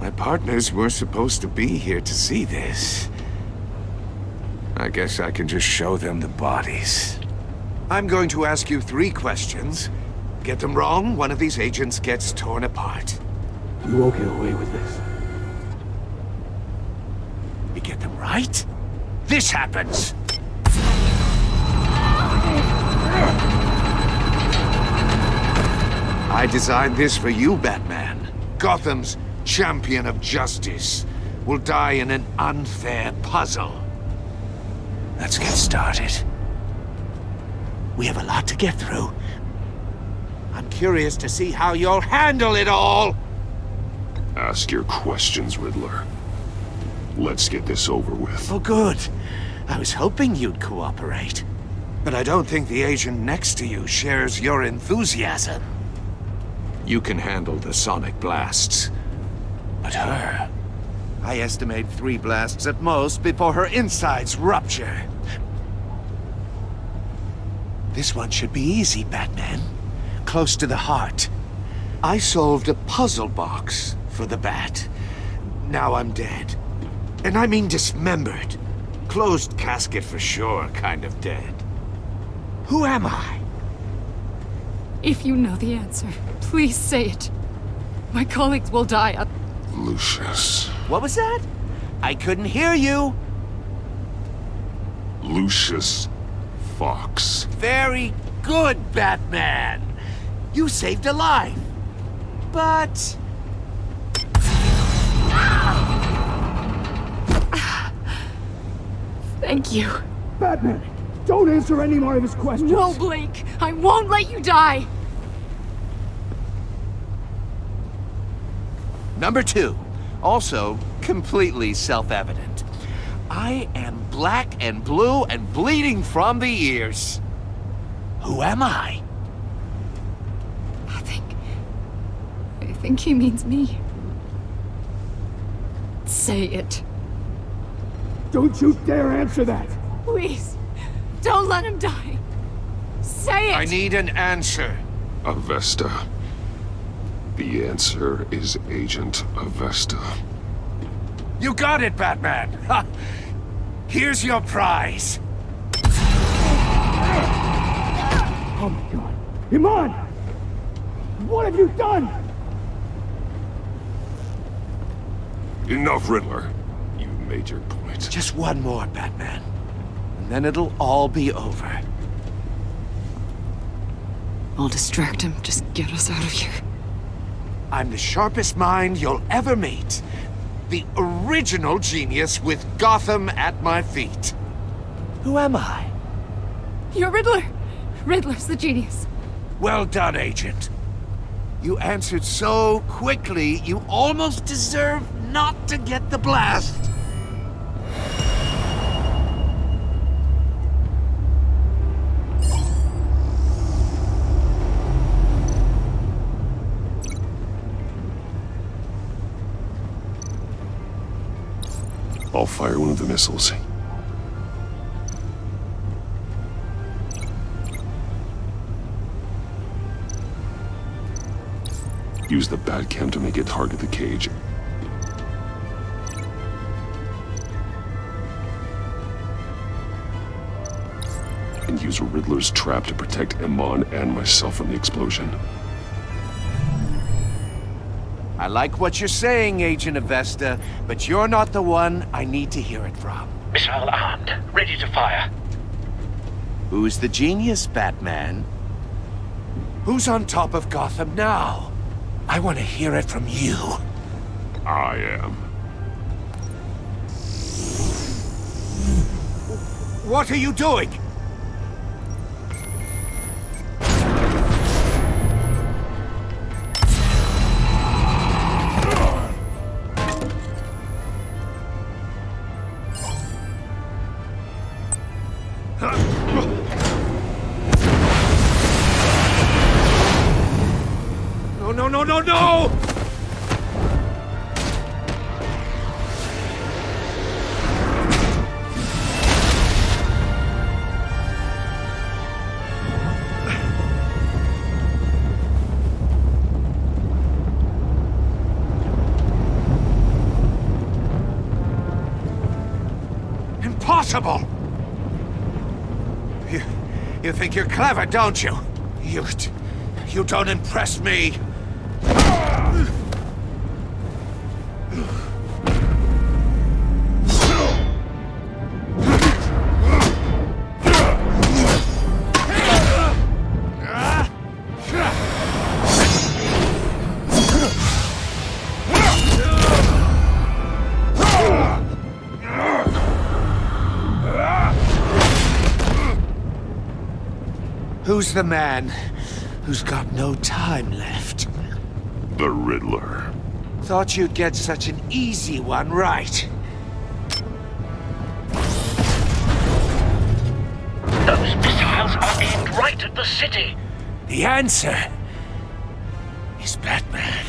My partners were supposed to be here to see this. I guess I can just show them the bodies. I'm going to ask you 3 questions. Get them wrong, one of these agents gets torn apart. You won't get away with this. You get them right, this happens! I designed this for you, Batman. Gotham's champion of justice will die in an unfair puzzle. Let's get started. We have a lot to get through. I'm curious to see how you'll handle it all! Ask your questions, Riddler. Let's get this over with. Oh, good. I was hoping you'd cooperate. But I don't think the agent next to you shares your enthusiasm. You can handle the sonic blasts. But her... I estimate 3 blasts at most before her insides rupture. This one should be easy, Batman. Close to the heart. I solved a puzzle box for the Bat. Now I'm dead. And I mean dismembered. Closed casket for sure, kind of dead. Who am I? If you know the answer, please say it. My colleagues will die. Lucius. What was that? I couldn't hear you. Lucius Fox. Very good, Batman. You saved a life. But... Thank you. Batman, don't answer any more of his questions. No, Blake. I won't let you die. Number 2. Also, completely self-evident. I am black and blue and bleeding from the ears. Who am I? I think he means me. Say it. Don't you dare answer that! Please, don't let him die. Say it! I need an answer. Avesta. The answer is Agent Avesta. You got it, Batman! Ha. Here's your prize. Oh my god. Iman! What have you done? Enough, Riddler. You made your point. Just one more, Batman. And then it'll all be over. I'll distract him. Just get us out of here. I'm the sharpest mind you'll ever meet. The original genius with Gotham at my feet. Who am I? You're Riddler. Riddler's the genius. Well done, Agent. You answered so quickly, you almost deserve not to get the blast. I'll fire one of the missiles. Use the Batcam to make it target the cage. And use Riddler's trap to protect Iman and myself from the explosion. I like what you're saying, Agent Avesta, but you're not the one I need to hear it from. Missile armed, ready to fire. Who's the genius, Batman? Who's on top of Gotham now? I want to hear it from you. I am. What are you doing? No! Impossible! You think you're clever, don't you? You don't impress me. Who's the man who's got no time left? The Riddler. Thought you'd get such an easy one right. Those missiles are aimed right at the city. The answer is Batman.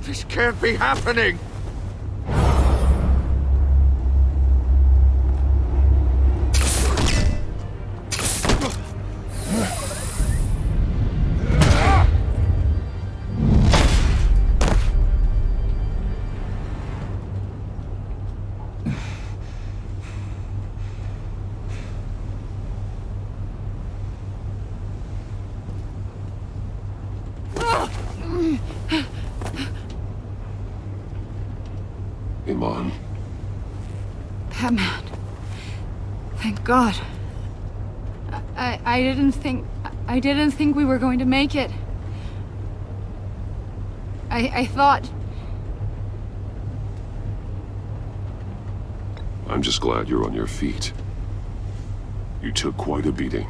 This can't be happening! Iman. Batman. Thank God. I didn't think we were going to make it. I thought... I'm just glad you're on your feet. You took quite a beating.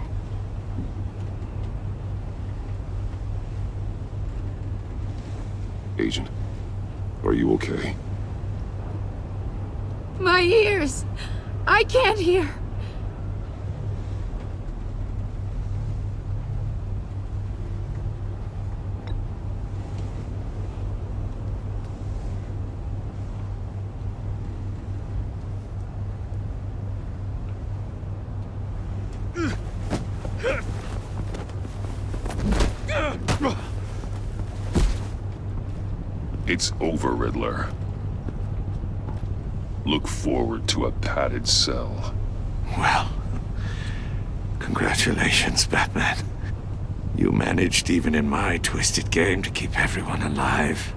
Agent, are you okay? My ears! I can't hear! It's over, Riddler. Look forward to a padded cell. Well, congratulations, Batman. You managed, even in my twisted game, to keep everyone alive.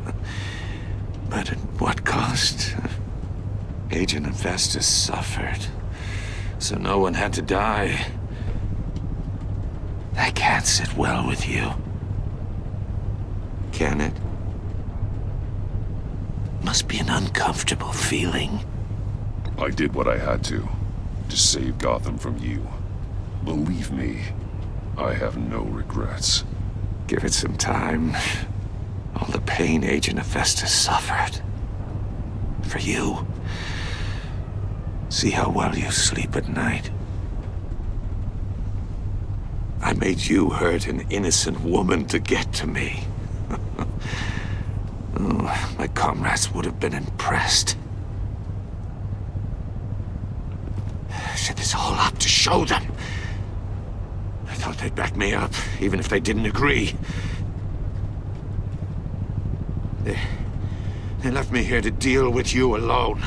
But at what cost? Agent Infestus suffered, so no one had to die. That can't sit well with you. Can it? Must be an uncomfortable feeling. I did what I had to save Gotham from you. Believe me, I have no regrets. Give it some time. All the pain Agent Infestus suffered. For you. See how well you sleep at night. I made you hurt an innocent woman to get to me. Oh, my comrades would have been impressed. I set this all up to show them. I thought they'd back me up, even if they didn't agree. They left me here to deal with you alone.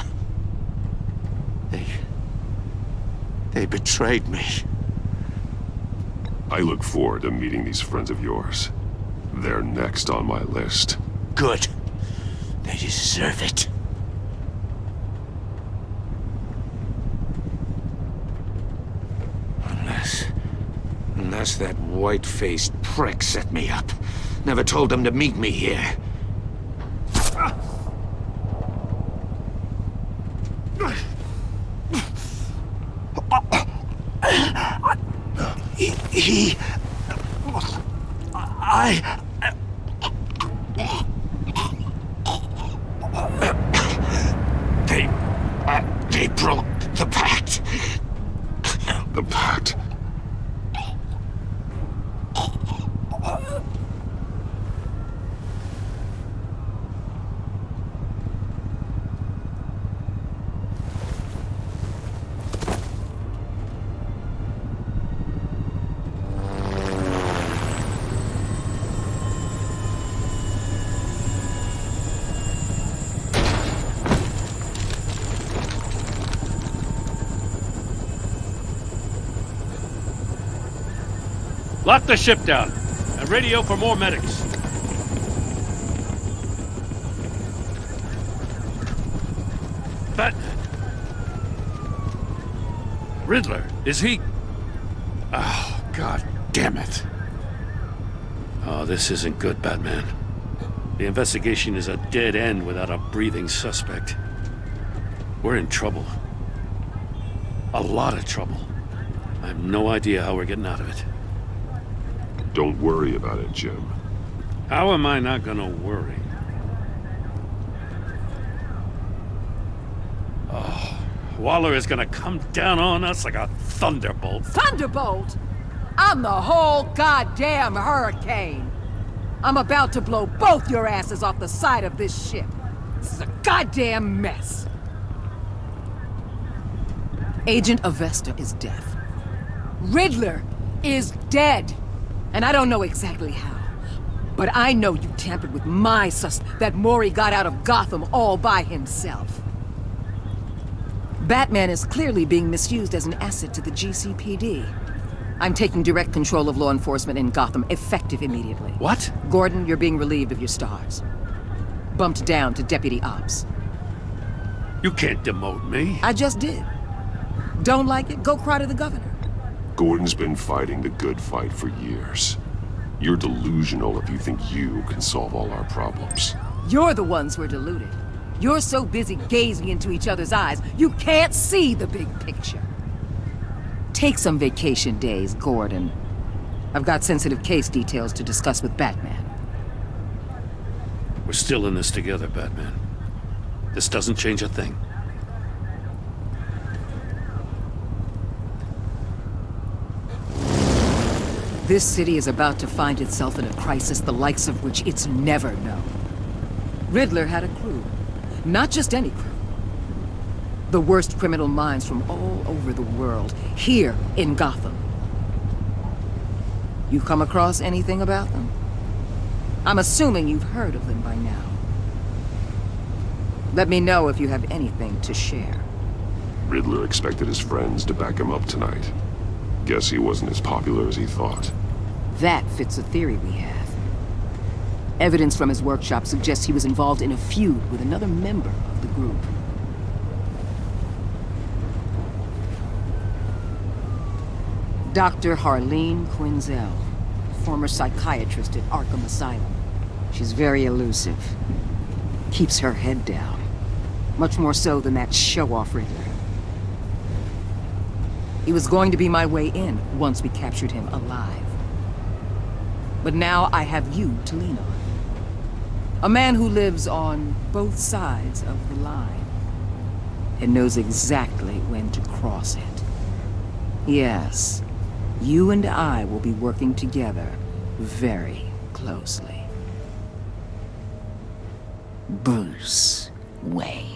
They betrayed me. I look forward to meeting these friends of yours. They're next on my list. Good. They deserve it. Unless that white-faced prick set me up. Never told them to meet me here. They broke the pact. The pact? Lock the ship down and radio for more medics. Batman. Riddler, is he... Oh, God damn it. Oh, this isn't good, Batman. The investigation is a dead end without a breathing suspect. We're in trouble. A lot of trouble. I have no idea how we're getting out of it. Don't worry about it, Jim. How am I not gonna worry? Oh, Waller is gonna come down on us like a thunderbolt. Thunderbolt? I'm the whole goddamn hurricane. I'm about to blow both your asses off the side of this ship. This is a goddamn mess. Agent Avesta is dead. Riddler is dead. And I don't know exactly how. But I know you tampered with my that Maury got out of Gotham all by himself. Batman is clearly being misused as an asset to the GCPD. I'm taking direct control of law enforcement in Gotham, effective immediately. What? Gordon, you're being relieved of your stars. Bumped down to Deputy Ops. You can't demote me. I just did. Don't like it? Go cry to the governor. Gordon's been fighting the good fight for years. You're delusional if you think you can solve all our problems. You're the ones who are deluded. You're so busy gazing into each other's eyes, you can't see the big picture. Take some vacation days, Gordon. I've got sensitive case details to discuss with Batman. We're still in this together, Batman. This doesn't change a thing. This city is about to find itself in a crisis the likes of which it's never known. Riddler had a crew. Not just any crew. The worst criminal minds from all over the world, here in Gotham. You come across anything about them? I'm assuming you've heard of them by now. Let me know if you have anything to share. Riddler expected his friends to back him up tonight. Guess he wasn't as popular as he thought. That fits a theory we have. Evidence from his workshop suggests he was involved in a feud with another member of the group. Dr. Harleen Quinzel, former psychiatrist at Arkham Asylum. She's very elusive. Keeps her head down. Much more so than that show-off Riddler. He was going to be my way in once we captured him alive. But now I have you to lean on. A man who lives on both sides of the line and knows exactly when to cross it. Yes, you and I will be working together very closely. Bruce Wayne.